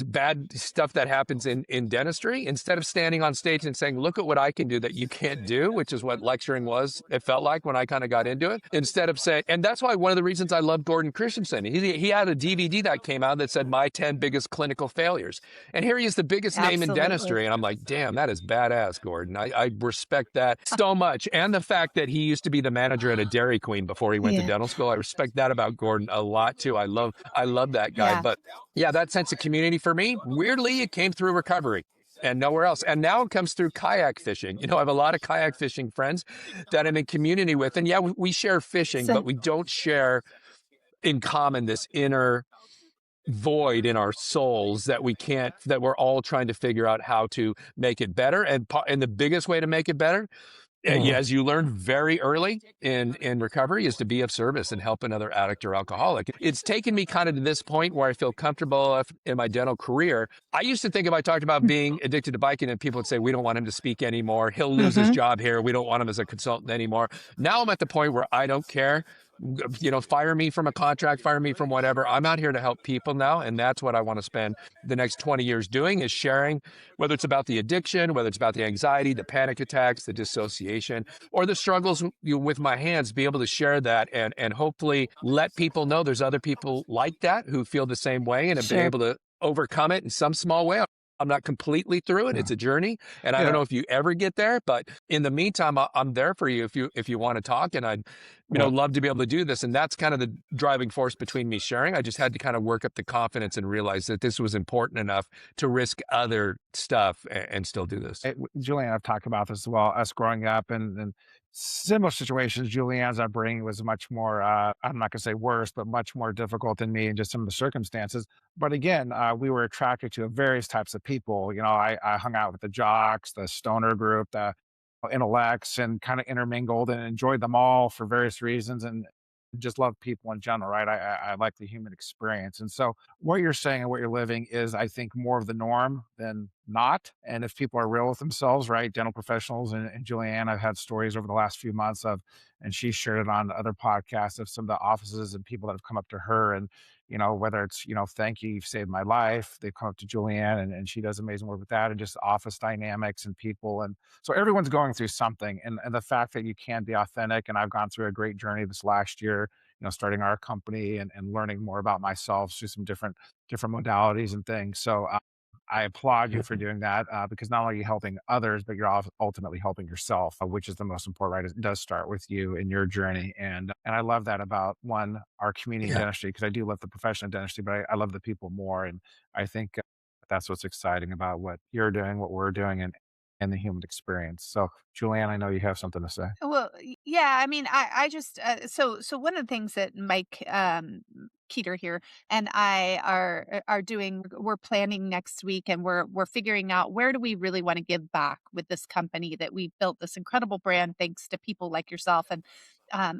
bad stuff that happens in dentistry, instead of standing on stage and saying, look at what I can do that you can't do, which is what lecturing was, it felt like when I kind of got into it, instead of saying, and that's why one of the reasons I love Gordon Christensen, he had a DVD that came out that said my 10 biggest clinical failures. And here he is, the biggest name in dentistry. And I'm like, damn, that is badass, Gordon. I respect that so much. And the fact that he used to be the manager at a Dairy Queen before he went to dental school. I respect that about Gordon a lot too. I love that guy. Yeah. But yeah, that sense of community for me, weirdly, it came through recovery and nowhere else. And now it comes through kayak fishing. I have a lot of kayak fishing friends that I'm in community with. And yeah, we share fishing, but we don't share in common this inner void in our souls that we're all trying to figure out how to make it better. And the biggest way to make it better, as you learn very early in recovery, is to be of service and help another addict or alcoholic. It's taken me kind of to this point where I feel comfortable in my dental career. I used to think if I talked about being addicted to biking and people would say, we don't want him to speak anymore. He'll lose his job here. We don't want him as a consultant anymore. Now I'm at the point where I don't care. Fire me from a contract, fire me from whatever. I'm out here to help people now. And that's what I want to spend the next 20 years doing, is sharing, whether it's about the addiction, whether it's about the anxiety, the panic attacks, the dissociation, or the struggles with my hands, be able to share that and hopefully let people know there's other people like that who feel the same way and have been able to overcome it in some small way. I'm not completely through it. It's a journey. And I don't know if you ever get there, but in the meantime, I'm there for you if you want to talk. And I'd, love to be able to do this. And that's kind of the driving force between me sharing. I just had to kind of work up the confidence and realize that this was important enough to risk other stuff and still do this. Julianne, I've talked about this as well. Us growing up and similar situations, Julianne's upbringing was much more, I'm not going to say worse, but much more difficult than me and just some of the circumstances. But again, we were attracted to various types of people. I hung out with the jocks, the stoner group, the intellects, and kind of intermingled and enjoyed them all for various reasons. And just love people in general, right? I like the human experience. And so what you're saying and what you're living is, I think, more of the norm than not. And if people are real with themselves, right? Dental professionals and Julianne, I've had stories over the last few months and she shared it on other podcasts of some of the offices and people that have come up to her and, whether it's, thank you, you've saved my life. They've come up to Julianne and she does amazing work with that, and just office dynamics and people. And so everyone's going through something. And the fact that you can be authentic, and I've gone through a great journey this last year, starting our company and learning more about myself through some different modalities and things. So I applaud you for doing that, because not only are you helping others, but you're ultimately helping yourself, which is the most important, right? It does start with you and your journey. And I love that about our community in dentistry, because I do love the profession of dentistry, but I love the people more. And I think that's what's exciting about what you're doing, what we're doing, and the human experience. So, Julianne, I know you have something to say. Well, yeah, I mean, I just so one of the things that Mike Keeter here and I are doing, we're planning next week, and we're figuring out where do we really want to give back with this company that we built this incredible brand thanks to people like yourself and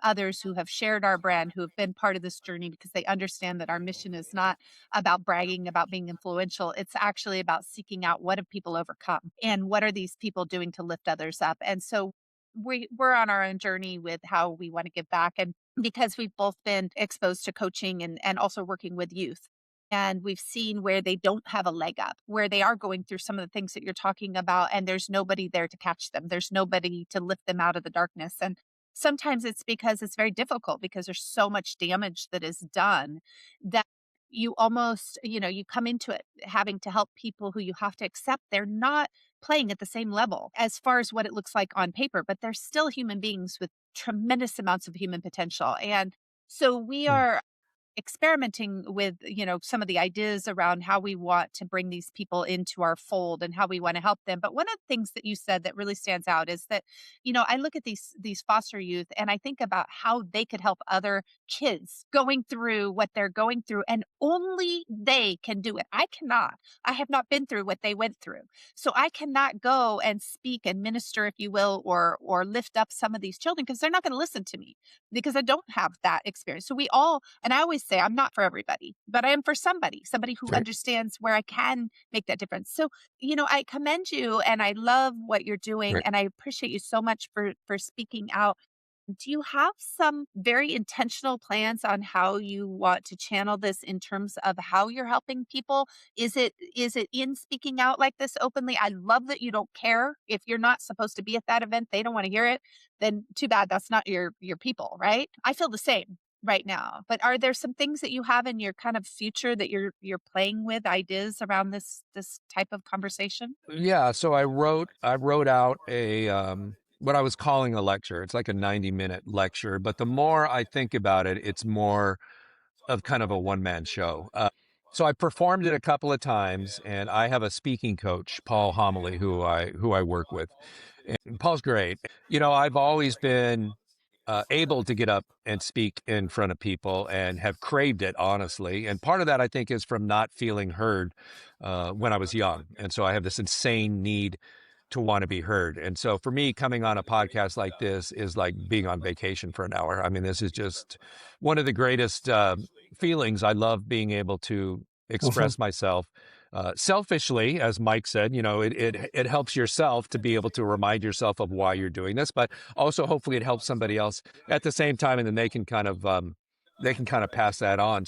others who have shared our brand, who have been part of this journey, because they understand that our mission is not about bragging about being influential. It's actually about seeking out what have people overcome and what are these people doing to lift others up. And so we're on our own journey with how we want to give back. And because we've both been exposed to coaching and also working with youth. And we've seen where they don't have a leg up, where they are going through some of the things that you're talking about, and there's nobody there to catch them. There's nobody to lift them out of the darkness. And sometimes it's because it's very difficult because there's so much damage that is done that you almost, you come into it having to help people who you have to accept they're not playing at the same level as far as what it looks like on paper, but they're still human beings with tremendous amounts of human potential. And so we are experimenting with some of the ideas around how we want to bring these people into our fold and how we want to help them. But one of the things that you said that really stands out is that I look at these foster youth and I think about how they could help other kids going through what they're going through, and only they can do it. I cannot. I have not been through what they went through, so I cannot go and speak and minister, if you will, or lift up some of these children, because they're not going to listen to me because I don't have that experience. So we all, and I always say I'm not for everybody, but I am for somebody who understands where I can make that difference. So, I commend you and I love what you're doing, and I appreciate you so much for speaking out. Do you have some very intentional plans on how you want to channel this in terms of how you're helping people? Is it in speaking out like this openly? I love that you don't care. If you're not supposed to be at that event, they don't want to hear it, then too bad. That's not your people, right? I feel the same right now. But are there some things that you have in your kind of future that you're playing with, ideas around this type of conversation? Yeah, so I wrote out a what I was calling a lecture. It's like a 90-minute lecture, but the more I think about it, it's more of kind of a one-man show. So I performed it a couple of times, and I have a speaking coach, Paul Homily, who I work with. And Paul's great. I've always been able to get up and speak in front of people and have craved it, honestly. And part of that, I think, is from not feeling heard when I was young. And so I have this insane need to want to be heard. And so for me, coming on a podcast like this is like being on vacation for an hour. I mean, this is just one of the greatest feelings. I love being able to Mhm. express myself. Selfishly, as Mike said, it helps yourself to be able to remind yourself of why you're doing this, but also hopefully it helps somebody else at the same time, and then they can kind of pass that on.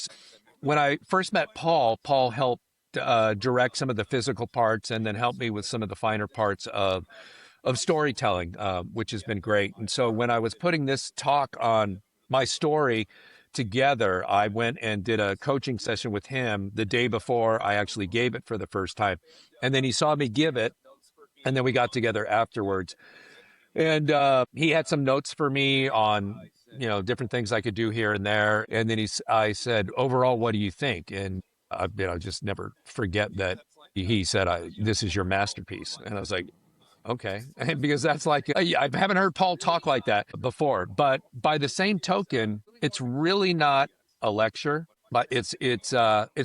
When I first met Paul, Paul helped direct some of the physical parts, and then helped me with some of the finer parts of storytelling, which has been great. And so when I was putting this talk on my story together, I went and did a coaching session with him the day before I actually gave it for the first time. And then he saw me give it. And then we got together afterwards. And he had some notes for me on, different things I could do here and there. And then I said, overall, what do you think? And just never forget that he said, this is your masterpiece. And I was like, okay, because that's like, I haven't heard Paul talk like that before. But by the same token, it's really not a lecture, but it's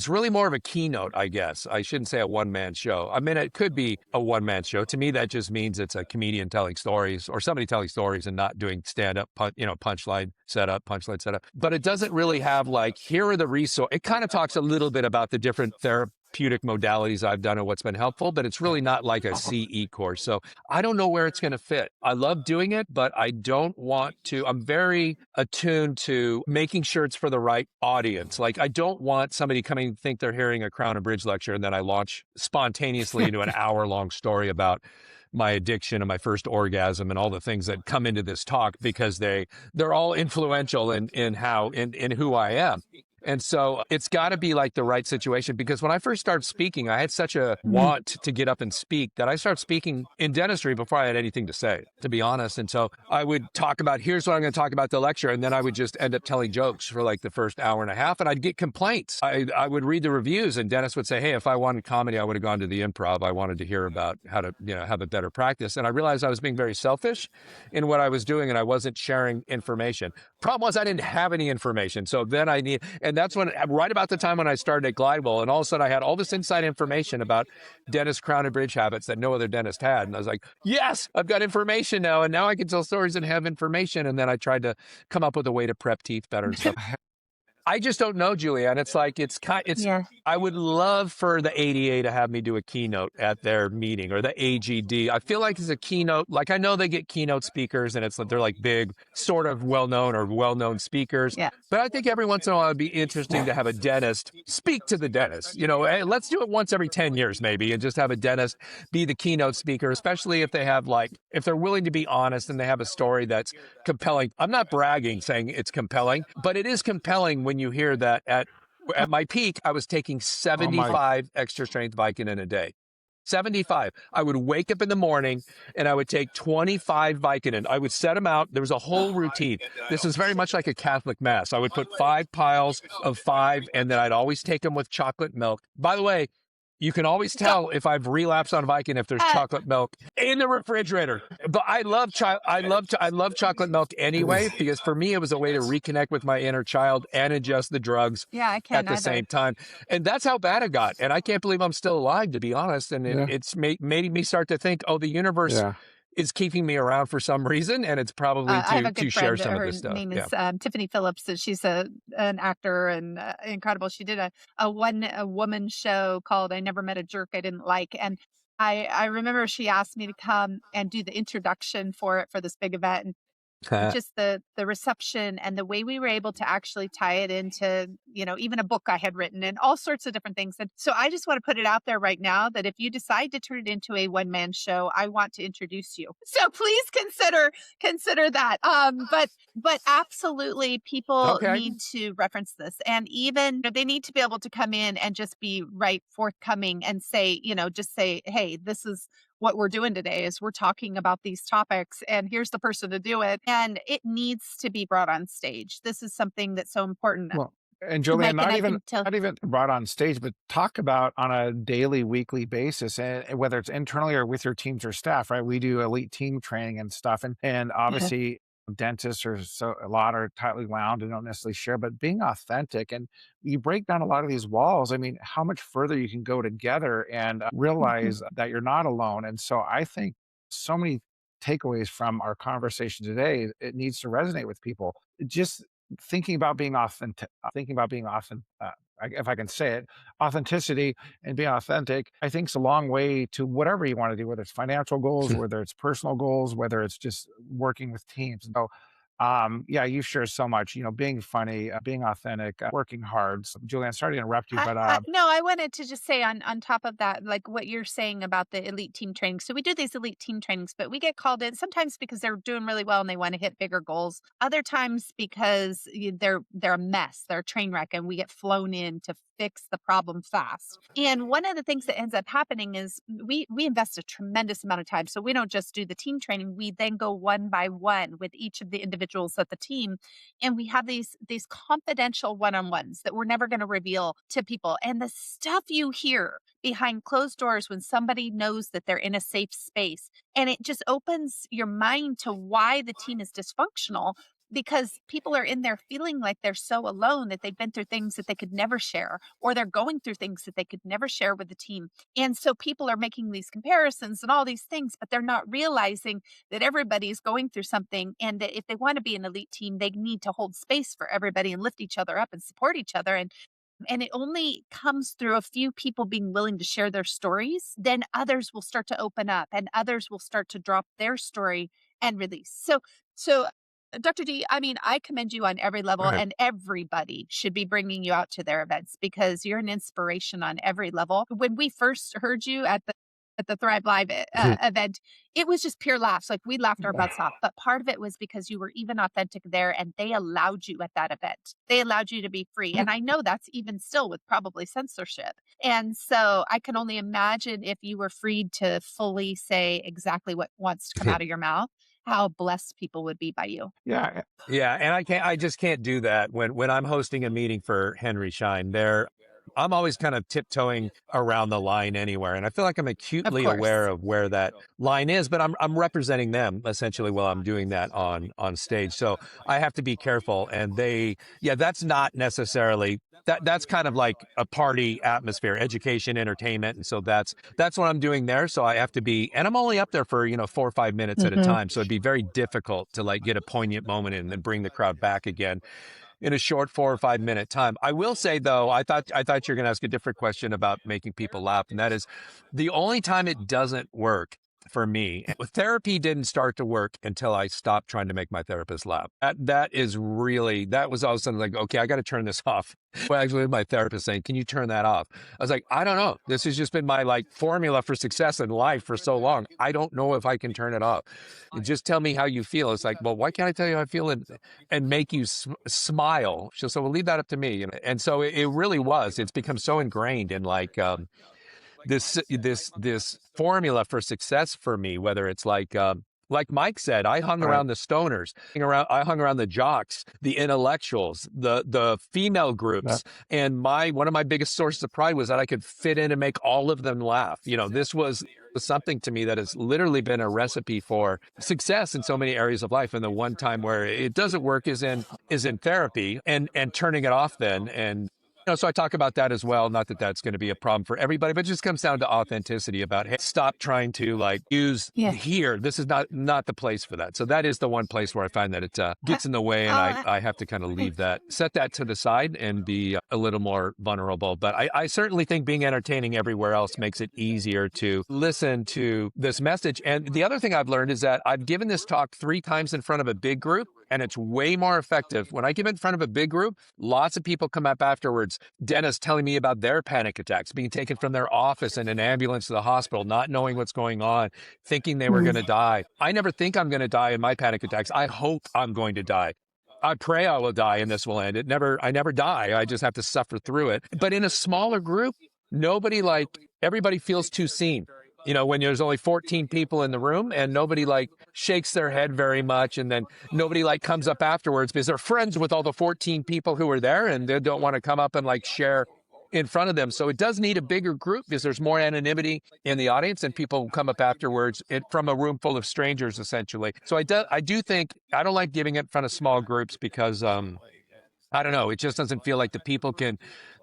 really more of a keynote, I guess. I shouldn't say a one-man show. I mean, it could be a one-man show. To me, that just means it's a comedian telling stories or somebody telling stories and not doing stand-up, punchline setup, punchline setup. But it doesn't really have like, here are the resources. It kind of talks a little bit about the different therapeutic modalities I've done and what's been helpful, but it's really not like a CE course. So I don't know where it's going to fit. I love doing it, but I don't want to. I'm very attuned to making sure it's for the right audience. Like, I don't want somebody coming to think they're hearing a Crown and Bridge lecture, and then I launch spontaneously into an hour-long story about my addiction and my first orgasm and all the things that come into this talk, because they're all influential in who I am. And so it's got to be like the right situation, because when I first started speaking, I had such a want to get up and speak that I started speaking in dentistry before I had anything to say, to be honest. And so I would talk about, here's what I'm going to talk about the lecture. And then I would just end up telling jokes for like the first hour and a half, and I'd get complaints. I would read the reviews, and dentists would say, hey, if I wanted comedy, I would have gone to the Improv. I wanted to hear about how to, have a better practice. And I realized I was being very selfish in what I was doing, and I wasn't sharing information. Problem was, I didn't have any information. So then and that's when, right about the time when I started at Glidewell, and all of a sudden I had all this inside information about dentist crown and bridge habits that no other dentist had. And I was like, yes, I've got information now. And now I can tell stories and have information. And then I tried to come up with a way to prep teeth better and stuff. I just don't know, Julianne. It's like, Yeah. I would love for the ADA to have me do a keynote at their meeting, or the AGD. I feel like it's a keynote. Like, I know they get keynote speakers, and they're like big, sort of well-known speakers. Yeah. But I think every once in a while it'd be interesting to have a dentist speak to the dentist. Hey, let's do it once every 10 years maybe, and just have a dentist be the keynote speaker, especially if they have if they're willing to be honest and they have a story that's compelling. I'm not bragging saying it's compelling, but it is compelling when you hear that at my peak, I was taking 75 extra strength Vicodin a day. 75. I would wake up in the morning and I would take 25 Vicodin. I would set them out. There was a whole routine. This is very much like a Catholic mass. I would put 5 piles of 5, and then I'd always take them with chocolate milk. By the way, you can always tell if I've relapsed on Vicodin if there's chocolate milk in the refrigerator. But I love chocolate milk anyway, because for me it was a way to reconnect with my inner child and ingest the drugs Yeah, I at can't the either. same time. And that's how bad it got. And I can't believe I'm still alive, to be honest. And it's made me start to think, oh, the universe is keeping me around for some reason, and it's probably I have a to good share friend. some of Her this stuff. name Yeah. is Tiffany Phillips, and she's an actor and incredible. She did a woman show called "I Never Met a Jerk I Didn't Like," and I remember she asked me to come and do the introduction for this big event. And just the reception and the way we were able to actually tie it into, even a book I had written and all sorts of different things. And so I just want to put it out there right now that if you decide to turn it into a one-man show, I want to introduce you. So please consider that. But absolutely, people Okay. need to reference this, and even they need to be able to come in and just be forthcoming and say, just say, hey, this is what we're doing today, is we're talking about these topics, and here's the person to do it. And it needs to be brought on stage. This is something that's so important. Well, and Mike Julian, and I can tell. not even brought on stage, but talk about on a daily, weekly basis, and whether it's internally or with your teams or staff, right? We do elite team training and stuff, and obviously dentists are a lot are tightly wound and don't necessarily share, but being authentic and you break down a lot of these walls. I mean, how much further you can go together and Mhm. realize that you're not alone. And so I think so many takeaways from our conversation today, it needs to resonate with people. Just thinking about being authentic, if I can say it, authenticity and being authentic, I think it's a long way to whatever you want to do, whether it's financial goals, whether it's personal goals, whether it's just working with teams. So, yeah, you share so much, being funny, being authentic, working hard. So, Julianne, sorry to interrupt you, but No, I wanted to just say on top of that, like what you're saying about the elite team training. So we do these elite team trainings, but we get called in sometimes because they're doing really well and they want to hit bigger goals. Other times because they're a mess, they're a train wreck, and we get flown in to fix the problem fast. And one of the things that ends up happening is we invest a tremendous amount of time. So we don't just do the team training; we then go one by one with each of the individuals of the team, and we have these confidential one-on-ones that we're never going to reveal to people, and the stuff you hear behind closed doors when somebody knows that they're in a safe space, and it just opens your mind to why the team is dysfunctional, because people are in there feeling like they're so alone that they've been through things that they could never share, or they're going through things that they could never share with the team. And so people are making these comparisons and all these things, but they're not realizing that everybody's going through something, and that if they want to be an elite team, they need to hold space for everybody and lift each other up and support each other. And it only comes through a few people being willing to share their stories. Then others will start to open up and others will start to drop their story and release. So Dr. D, I mean, I commend you on every level, Right. and everybody should be bringing you out to their events because you're an inspiration on every level. When we first heard you at the Thrive Live event, it was just pure laughs. Like we laughed our butts off. But part of it was because you were even authentic there and they allowed you at that event. They allowed you to be free. And I know that's even still with probably censorship. And so I can only imagine if you were freed to fully say exactly what wants to come out of your mouth, how blessed people would be by you. yeah, Yeah, and I just can't do that when I'm hosting a meeting for Henry Schein. There, I'm always kind of tiptoeing around the line anywhere, and I feel like I'm Of acutely aware course. of where that line is, but I'm representing them essentially while I'm doing that on stage. So I have to be careful. And yeah, that's not necessarily that's kind of like a party atmosphere, education, entertainment, and so that's what I'm doing there. So I have to be, and I'm only up there for 4 or 5 minutes at a Mhm. time, so it'd be very difficult to like get a poignant moment in and then bring the crowd back again in a short 4 or 5 minute time. I will say though, I thought you were going to ask a different question about making people laugh, and that is the only time it doesn't work for me. Therapy didn't start to work until I stopped trying to make my therapist laugh. That was all of a sudden like, okay, I got to turn this off. Well, actually, my therapist saying, "Can you turn that off?" I was like, I don't know. This has just been my like formula for success in life for so long. I don't know if I can turn it off. Just tell me how you feel. It's like, well, why can't I tell you how I feel and make you smile? So we'll leave that up to me. And so it really was. It's become so ingrained in like this formula for success for me. Whether it's like Mike said, I hung right. around the stoners, I hung around the jocks, the intellectuals, the female Yeah, groups, and one of my biggest sources of pride was that I could fit in and make all of them laugh. This was something to me that has literally been a recipe for success in so many areas of life. And the one time where it doesn't work is in therapy and turning it off then. And so I talk about that as well. Not that that's going to be a problem for everybody, but it just comes down to authenticity about, hey, stop trying to like use Yeah. here. This is not the place for that. So that is the one place where I find that it Uh, gets in the way, and I, uh, I have to kind of set that to the side and be a little more vulnerable. But I certainly think being entertaining everywhere else makes it easier to listen to this message. And the other thing I've learned is that I've given this talk 3 times in front of a big group, and it's way more effective. When I give it in front of a big group, lots of people come up afterwards, dentists telling me about their panic attacks, being taken from their office in an ambulance to the hospital, not knowing what's going on, thinking they were going to mm, die. I never think I'm going to die in my panic attacks. I hope I'm going to die. I pray I will die and this will end. I never die. I just have to suffer through it. But in a smaller group, everybody feels too seen. When there's only 14 people in the room and nobody like shakes their head very much, and then nobody like comes up afterwards because they're friends with all the 14 people who were there and they don't want to come up and like share. in front of them. So it does need a bigger group because there's more anonymity in the audience and people come up afterwards from a room full of strangers, essentially. So I do think I don't like giving it in front of small groups because I don't know, it just doesn't feel like the people can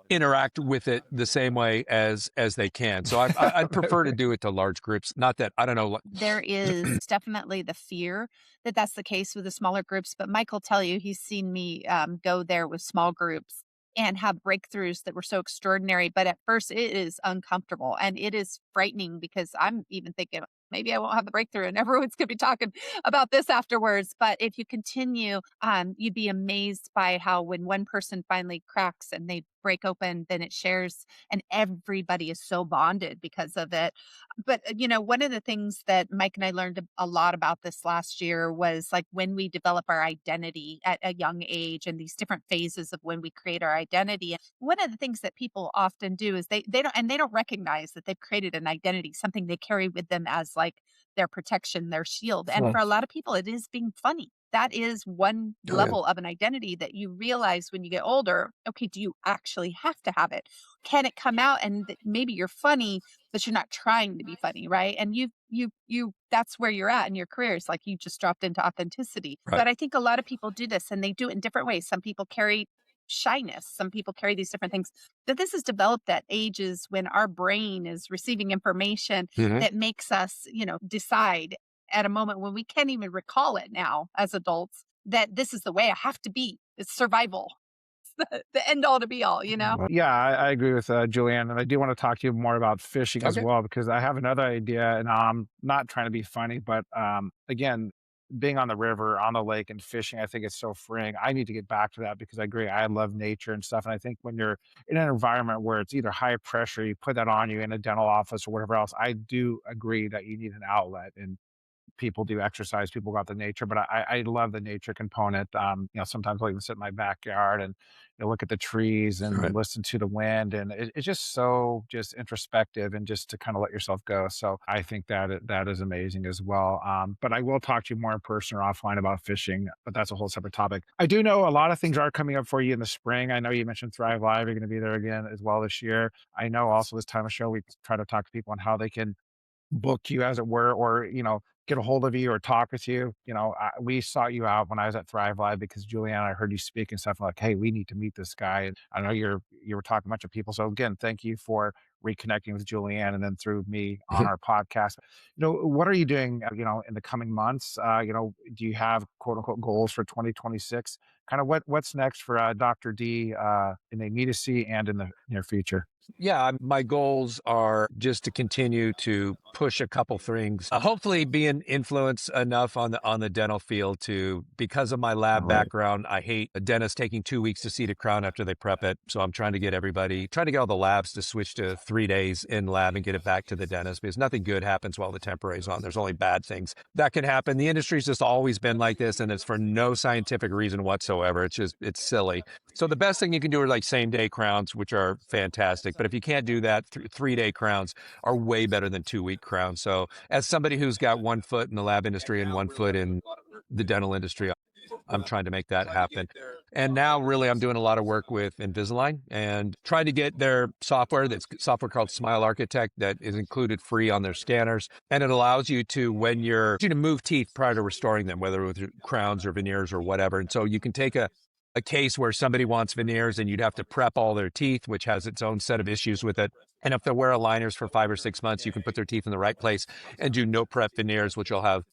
interact with it the same way as they can. So I'd prefer to do it to large groups. Not that, I don't know. There is definitely the fear that that's the case with the smaller groups, but Mike will tell you he's seen me go there with small groups and have breakthroughs that were so extraordinary. But at first, it is uncomfortable and it is frightening because I'm even thinking maybe I won't have the breakthrough and everyone's going to be talking about this afterwards. But if you continue, you'd be amazed by how when one person finally cracks and they break open, then it shares and everybody is so bonded because of it. But, one of the things that Mike and I learned a lot about this last year was like when we develop our identity at a young age and these different phases of when we create our identity. And one of the things that people often do is they don't recognize that they've created an identity, something they carry with them as like their protection, their shield. And for a lot of people, it is being funny. That is one Oh, yeah. level of an identity that you realize when you get older. Okay, do you actually have to have it? Can it come out and maybe you're funny, but you're not trying to be funny, right? And you that's where you're at in your career. It's like you just dropped into authenticity. Right. But I think a lot of people do this and they do it in different ways. Some people carry shyness, some people carry these different things. But this is developed at ages when our brain is receiving information Mhm. that makes us, decide at a moment when we can't even recall it now as adults that this is the way I have to be. It's survival. It's the end all to be all, you know? Yeah, I agree with Julianne, and I do want to talk to you more about fishing as Okay. well because I have another idea, and I'm not trying to be funny, but again, being on the river, on the lake, and fishing, I think it's so freeing. I need to get back to that because I agree. I love nature and stuff, and I think when you're in an environment where it's either high pressure, you put that on you in a dental office or whatever else. I do agree that you need an outlet, and people do exercise, people go out to nature, but I love the nature component. Sometimes I'll even sit in my backyard and look at the trees and Right. listen to the wind, and it's just so just introspective and just to kind of let yourself go. So I think that is amazing as well. But I will talk to you more in person or offline about fishing, but that's a whole separate topic. I do know a lot of things are coming up for you in the spring. I know you mentioned Thrive Live. You're going to be there again as well this year. I know also this time of show we try to talk to people on how they can book you as it were, or, get a hold of you or talk with you. We sought you out when I was at Thrive Live because Julianne, I heard you speak and stuff like, hey, we need to meet this guy. And I know you were talking to a bunch of people. So again, thank you for reconnecting with Julianne and then through me on our podcast. What are you doing, in the coming months? Do you have quote unquote goals for 2026? Kind of what's next for Dr. D in the immediacy and in the near future? Yeah, my goals are just to continue to push a couple things. Hopefully, be an influence enough on the dental field to, because of my lab Right. background, I hate a dentist taking 2 weeks to seed a crown after they prep it. So I'm trying to get all the labs to switch to 3 days in lab and get it back to the dentist because nothing good happens while the temporary's on. There's only bad things that can happen. The industry's just always been like this, and it's for no scientific reason whatsoever. It's silly. So the best thing you can do are like same day crowns, which are fantastic. But if you can't do that, 3 day crowns are way better than 2 week crowns. So as somebody who's got 1 foot in the lab industry and 1 foot in the dental industry, I'm trying to make that happen. And now really I'm doing a lot of work with Invisalign and trying to get their software, that's software called Smile Architect, that is included free on their scanners. And it allows you to, to move teeth prior to restoring them, whether with crowns or veneers or whatever. And so you can take a case where somebody wants veneers and you'd have to prep all their teeth, which has its own set of issues with it. And if they wear aligners for 5 or 6 months, you can put their teeth in the right place and do no prep veneers, which will have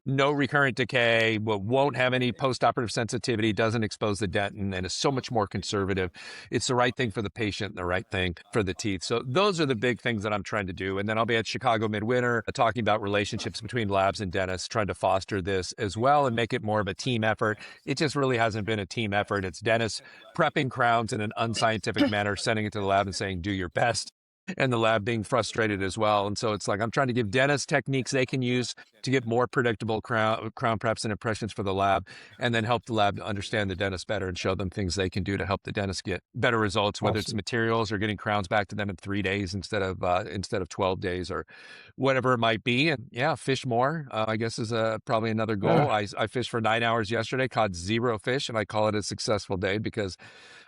no recurrent decay, won't have any postoperative sensitivity, doesn't expose the dentin, and is so much more conservative. It's the right thing for the patient and the right thing for the teeth. So those are the big things that I'm trying to do. And then I'll be at Chicago Midwinter talking about relationships between labs and dentists, trying to foster this as well and make it more of a team effort. It just really hasn't been a team effort. It's dentists prepping crowns in an unscientific manner, sending it to the lab and saying, do your best. And the lab being frustrated as well. And so it's like I'm trying to give dentists techniques they can use to get more predictable crown preps and impressions for the lab, and then help the lab to understand the dentist better and show them things they can do to help the dentist get better results, whether it's Awesome. materials or getting crowns back to them in 3 days instead of 12 days or whatever it might be. And yeah, fish more, I guess is probably another goal. Yeah. I fished for 9 hours yesterday, caught 0 fish, and I call it a successful day because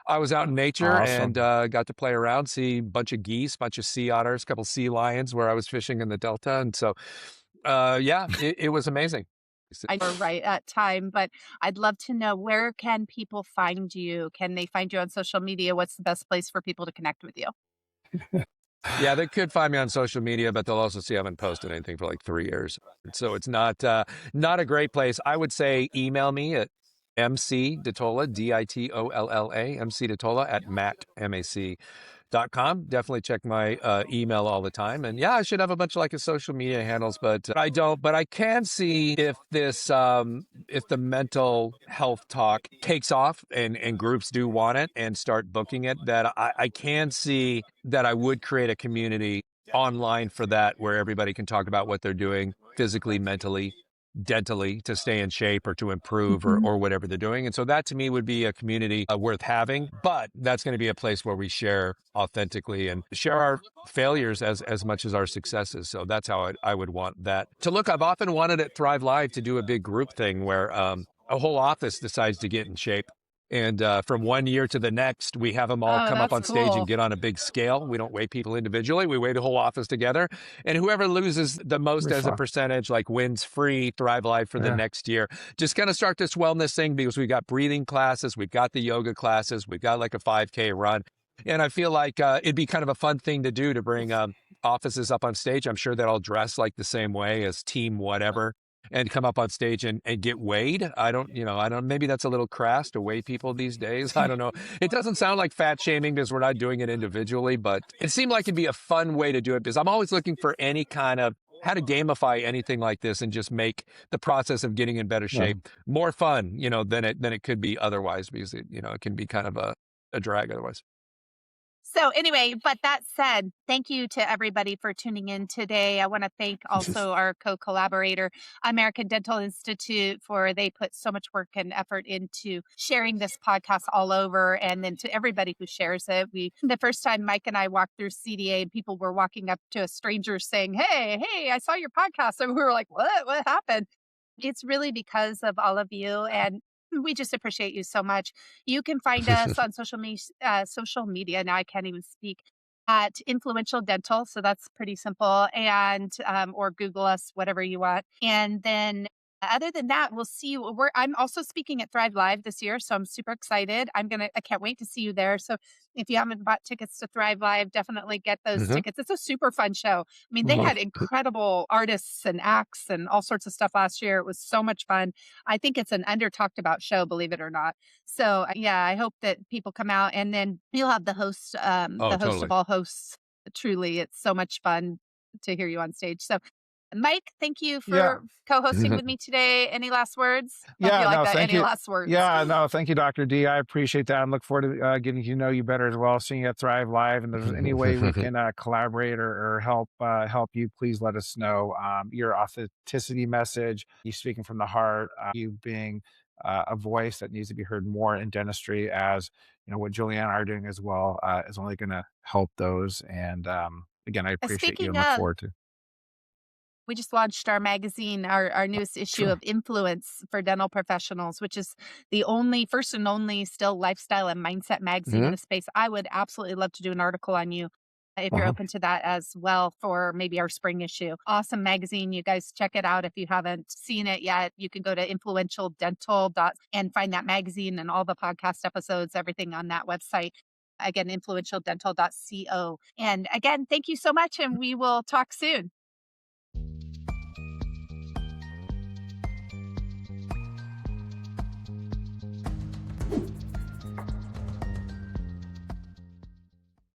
I was out in nature and Awesome. got to play around, see a bunch of geese, bunch of sea otters, a couple sea lions where I was fishing in the Delta. And so, yeah, it was amazing. I know right at time, but I'd love to know, where can people find you? Can they find you on social media? What's the best place for people to connect with you? Yeah, they could find me on social media, but they'll also see I haven't posted anything for like 3 years. So it's not a great place. I would say email me at mcditolla, DITOLLA, mcditolla at mac.com. Definitely check my email all the time. And yeah, I should have a bunch of like a social media handles, but I don't. But I can see if if the mental health talk takes off and groups do want it and start booking it, that I can see that I would create a community online for that where everybody can talk about what they're doing physically, mentally, dentally to stay in shape or to improve Mhm. or whatever they're doing. And so that to me would be a community worth having, but that's going to be a place where we share authentically and share our failures as much as our successes. So that's how I would want that to look. I've often wanted at Thrive Live to do a big group thing where a whole office decides to get in shape. And from one year to the next, we have them all Oh, come up that's on stage and cool. get on a big scale. We don't weigh people individually. We weigh the whole office together. And whoever loses the most Very as a fun. percentage, like wins free Thrive Live for the Yeah. next year. Just kind of start this wellness thing because we got breathing classes, we've got the yoga classes, we've got like a 5K run. And I feel like it'd be kind of a fun thing to do to bring offices up on stage. I'm sure they'll all dress like the same way as team whatever and come up on stage and get weighed. I don't, maybe that's a little crass to weigh people these days. I don't know. It doesn't sound like fat shaming because we're not doing it individually, but it seemed like it'd be a fun way to do it because I'm always looking for any kind of how to gamify anything like this and just make the process of getting in better Yeah. shape more fun, than it could be otherwise because it can be kind of a drag otherwise. So anyway, but that said, thank you to everybody for tuning in today. I want to thank also our co-collaborator, American Dental Institute, for they put so much work and effort into sharing this podcast all over. And then to everybody who shares it. The first time Mike and I walked through CDA and people were walking up to a stranger saying, hey, I saw your podcast. And we were like, what happened? It's really because of all of you, and we just appreciate you so much. You can find us on social media. Now I can't even speak, at Influential Dental. So that's pretty simple. And or Google us, whatever you want. And then other than that, we'll see you. I'm also speaking at Thrive Live this year, so I'm super excited. I can't wait to see you there. So if you haven't bought tickets to Thrive Live, definitely get those Hmm. tickets. It's a super fun show. I mean, they had incredible artists and acts and all sorts of stuff last year. It was so much fun. I think it's an under talked about show, believe it or not. So yeah, I hope that people come out, and then you'll have Oh, the host of totally. all hosts. Truly, it's so much fun to hear you on stage. So Mike, thank you Yeah. for co-hosting with me today. Any last words? Hope you Yeah, like no, that. thank Any you. last words? Yeah, no, thank you, Dr. D. I appreciate that and look forward to getting to know you better as well, seeing you at Thrive Live. And if there's any way we can collaborate or help you, please let us know. Your authenticity message, you speaking from the heart, you being a voice that needs to be heard more in dentistry, as what Julianne and I are doing as well, is only going to help those. And again, I appreciate you Speaking and look of, forward to. we just launched our magazine, our newest issue Sure. of Influence for Dental Professionals, which is the first and only still lifestyle and mindset magazine in Mhm. the space. I would absolutely love to do an article on you if you're Uh-huh. open to that as well for maybe our spring issue. Awesome magazine. You guys check it out if you haven't seen it yet. You can go to and find that magazine and all the podcast episodes, everything on that website. Again, influentialdental.co. And again, thank you so much, and we will talk soon.